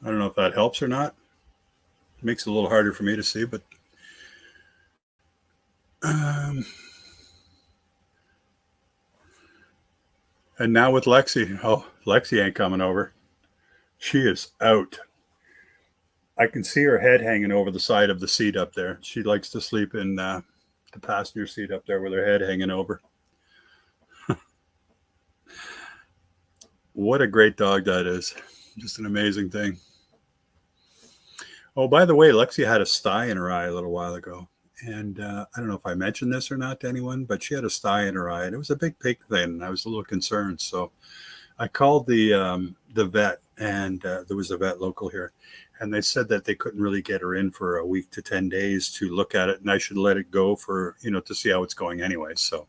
I don't know if that helps or not. It makes it a little harder for me to see, but and now with Lexi. Oh, Lexi ain't coming over. She is out. I can see her head hanging over the side of the seat up there. She likes to sleep in the passenger seat up there with her head hanging over. What a great dog that is. Just an amazing thing. Oh, by the way, Lexi had a sty in her eye a little while ago. And I don't know if I mentioned this or not to anyone, but she had a sty in her eye. And it was a big pig thing. And I was a little concerned. So I called the vet, and there was a vet local here. And they said that they couldn't really get her in for a week to 10 days to look at it. And I should let it go for, to see how it's going anyway. So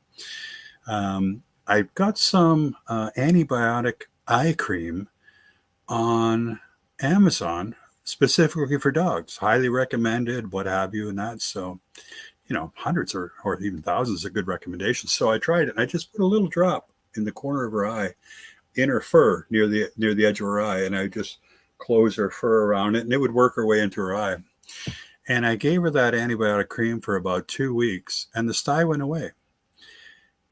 I've got some antibiotic eye cream on Amazon specifically for dogs, highly recommended, what have you, and that. So, hundreds or even thousands of good recommendations. So I tried it, and I just put a little drop in the corner of her eye, in her fur, near the edge of her eye, and I just close her fur around it, and it would work her way into her eye. And I gave her that antibiotic cream for about 2 weeks, and the sty went away.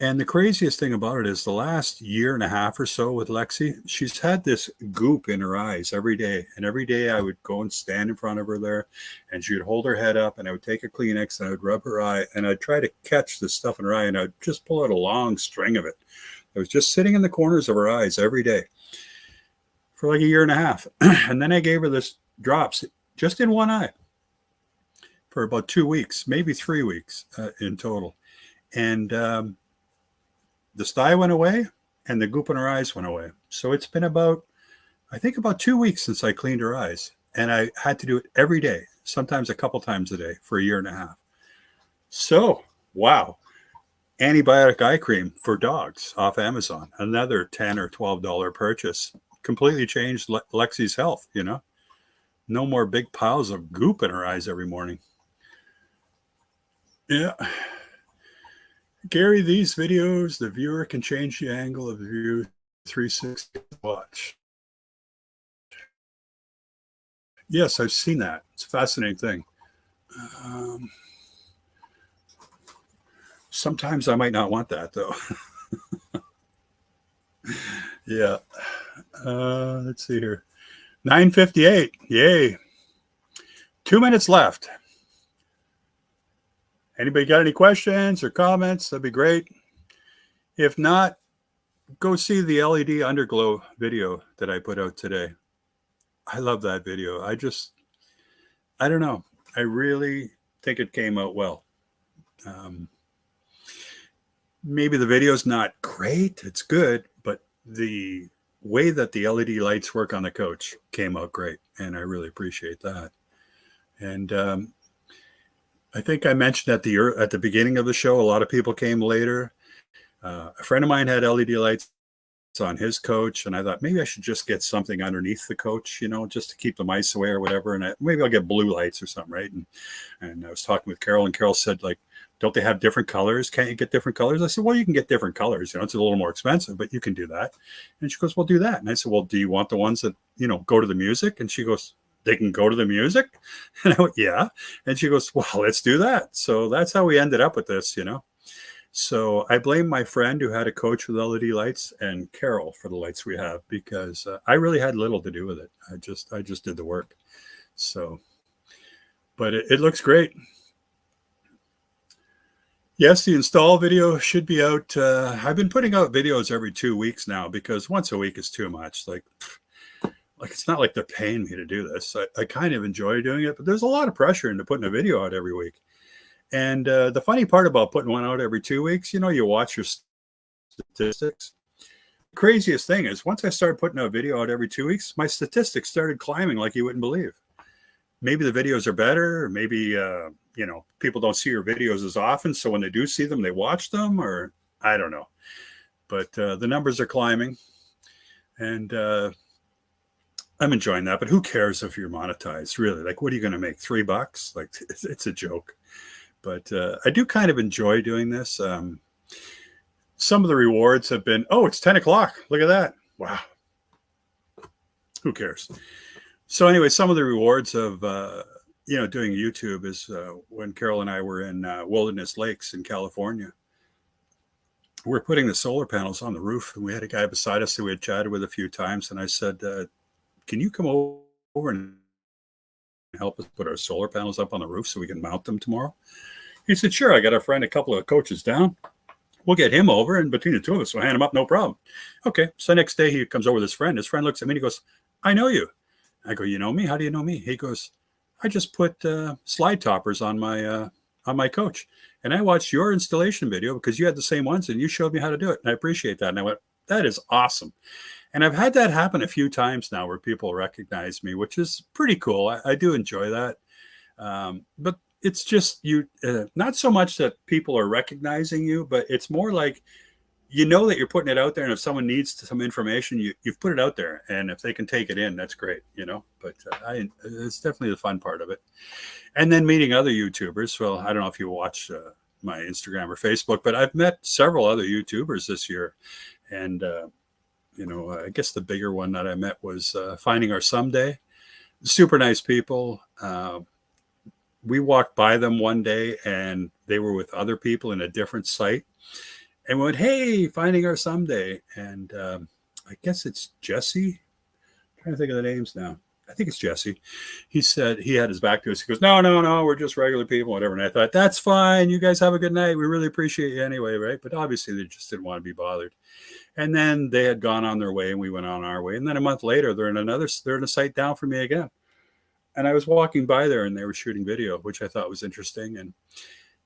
And the craziest thing about it is the last year and a half or so with Lexi, she's had this goop in her eyes every day. And every day I would go and stand in front of her there, and she would hold her head up, and I would take a Kleenex and I would rub her eye, and I'd try to catch the stuff in her eye, and I'd just pull out a long string of it. It was just sitting in the corners of her eyes every day for like a year and a half. And then I gave her this drops just in one eye for about 2 weeks, maybe 3 weeks in total. And the sty went away and the goop in her eyes went away. So it's been about 2 weeks since I cleaned her eyes. And I had to do it every day, sometimes a couple times a day for a year and a half. So, wow. Antibiotic eye cream for dogs off Amazon, another $10 or $12 purchase. Completely changed Lexi's health, you know. No more big piles of goop in her eyes every morning. Yeah. Gary, these videos, the viewer can change the angle of the view 360 watch. Yes, I've seen that. It's a fascinating thing. Sometimes I might not want that, though. Yeah. Let's see here. 9:58. Yay. 2 minutes left. Anybody got any questions or comments? That'd be great. If not, go see the LED underglow video that I put out today. I love that video. I don't know. I really think it came out well. Maybe the video's not great. It's good, but the way that the LED lights work on the coach came out great. And I really appreciate that. And I think I mentioned at the beginning of the show, a lot of people came later. A friend of mine had LED lights on his coach, and I thought maybe I should just get something underneath the coach, you know, just to keep the mice away or whatever. And maybe I'll get blue lights or something, right? And I was talking with Carol, and Carol said, like, don't they have different colors? Can't you get different colors? I said, well, you can get different colors. You know, it's a little more expensive, but you can do that. And she goes, well, do that. And I said, well, do you want the ones that, you know, go to the music? And she goes, they can go to the music? And I went, yeah. And she goes, well, let's do that. So that's how we ended up with this, you know. So I blame my friend who had a coach with LED lights and Carol for the lights we have, because I really had little to do with it. I just did the work. So, but it looks great. Yes, the install video should be out. I've been putting out videos every 2 weeks now, because once a week is too much. Like it's not like they're paying me to do this. I kind of enjoy doing it, but there's a lot of pressure into putting a video out every week. And the funny part about putting one out every 2 weeks, you know, you watch your statistics. The craziest thing is, once I started putting a video out every 2 weeks, my statistics started climbing like you wouldn't believe. Maybe the videos are better, or maybe, you know, people don't see your videos as often. So when they do see them, they watch them, or I don't know. But the numbers are climbing, and I'm enjoying that. But who cares if you're monetized, really? Like, what are you going to make? $3? Like, it's a joke. But I do kind of enjoy doing this. Some of the rewards have been, oh, it's 10 o'clock. Look at that. Wow. Who cares? So anyway, some of the rewards of, you know, doing YouTube is when Carol and I were in Wilderness Lakes in California. We're putting the solar panels on the roof, and we had a guy beside us who we had chatted with a few times. And I said, can you come over and help us put our solar panels up on the roof so we can mount them tomorrow? He said, sure. I got a friend, a couple of coaches down. We'll get him over, and between the two of us, we'll hand him up, no problem. Okay. So next day he comes over with his friend. His friend looks at me and he goes, I know you. I go, you know me? How do you know me? He goes, I just put slide toppers on my coach, and I watched your installation video because you had the same ones and you showed me how to do it. And I appreciate that. And I went, that is awesome. And I've had that happen a few times now where people recognize me, which is pretty cool. I do enjoy that. But it's just not so much that people are recognizing you, but it's more like, you know, that you're putting it out there. And if someone needs some information, you've put it out there. And if they can take it in, that's great, you know. But it's definitely the fun part of it. And then meeting other YouTubers. Well, I don't know if you watch my Instagram or Facebook, but I've met several other YouTubers this year. And, you know, I guess the bigger one that I met was Finding Our Someday. Super nice people. We walked by them one day, and they were with other people in a different site. and went, hey, finding our someday. And I guess it's Jesse. I'm trying to think of the names now. I think it's Jesse. He said he had his back to us. He goes, no, we're just regular people, whatever. And I thought, that's fine. You guys have a good night. We really appreciate you anyway, right? But obviously, they just didn't want to be bothered. And then they had gone on their way, and we went on our way. And then a month later, they're in a site down from me again. And I was walking by there, and they were shooting video, which I thought was interesting. And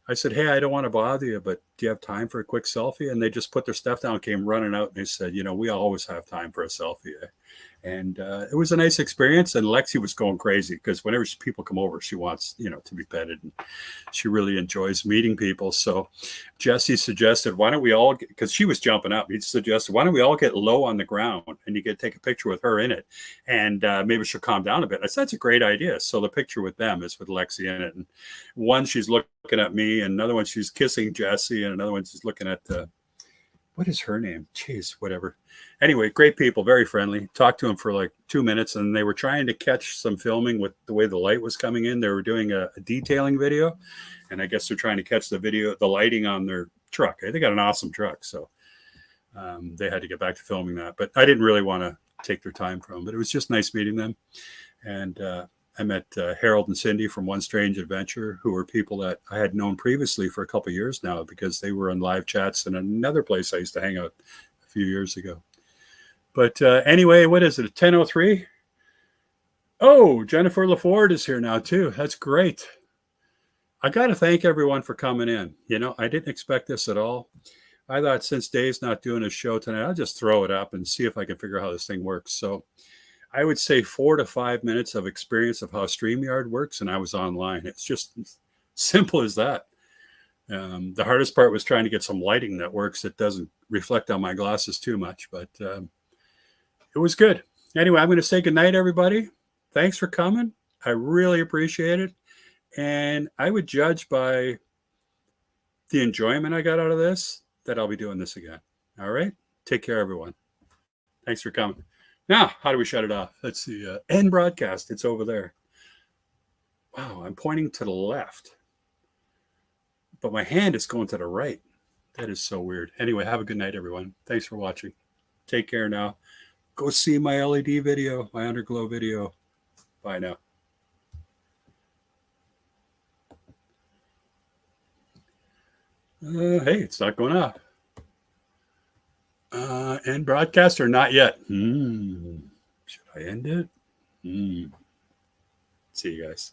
I said, hey, I don't want to bother you, but do you have time for a quick selfie? And they just put their stuff down, came running out, and they said, we always have time for a selfie. And it was a nice experience. And Lexi was going crazy because whenever people come over, she wants, to be petted. And she really enjoys meeting people. So Jesse suggested, why don't we all, because she was jumping up, he suggested, why don't we all get low on the ground and you get to take a picture with her in it. And maybe she'll calm down a bit. I said, that's a great idea. So the picture with them is with Lexi in it. And one, she's looking at me, and another one, she's kissing Jesse, and another one, she's looking at what is her name? Jeez, whatever. Anyway, great people, very friendly. Talked to them for like 2 minutes, and they were trying to catch some filming with the way the light was coming in. They were doing a detailing video, and I guess they're trying to catch the lighting on their truck. They got an awesome truck, so they had to get back to filming that. But I didn't really want to take their time from them, but it was just nice meeting them. And I met Harold and Cindy from One Strange Adventure, who were people that I had known previously for a couple of years now because they were on live chats in another place I used to hang out a few years ago. But anyway, what is it, 10:03? Oh, Jennifer LaFord is here now too. That's great. I got to thank everyone for coming in. I didn't expect this at all. I thought since Dave's not doing his show tonight, I'll just throw it up and see if I can figure out how this thing works. So I would say 4 to 5 minutes of experience of how StreamYard works, and I was online. It's just simple as that. The hardest part was trying to get some lighting that works that doesn't reflect on my glasses too much, but it was good. Anyway, I'm going to say goodnight, everybody. Thanks for coming. I really appreciate it. And I would judge by the enjoyment I got out of this that I'll be doing this again. All right? Take care, everyone. Thanks for coming. Now, how do we shut it off? Let's see. End broadcast. It's over there. Wow, I'm pointing to the left. But my hand is going to the right. That is so weird. Anyway, have a good night, everyone. Thanks for watching. Take care now. Go see my LED video, my underglow video. Bye now. Hey, it's not going off. End broadcast or not yet? Should I end it? See you guys.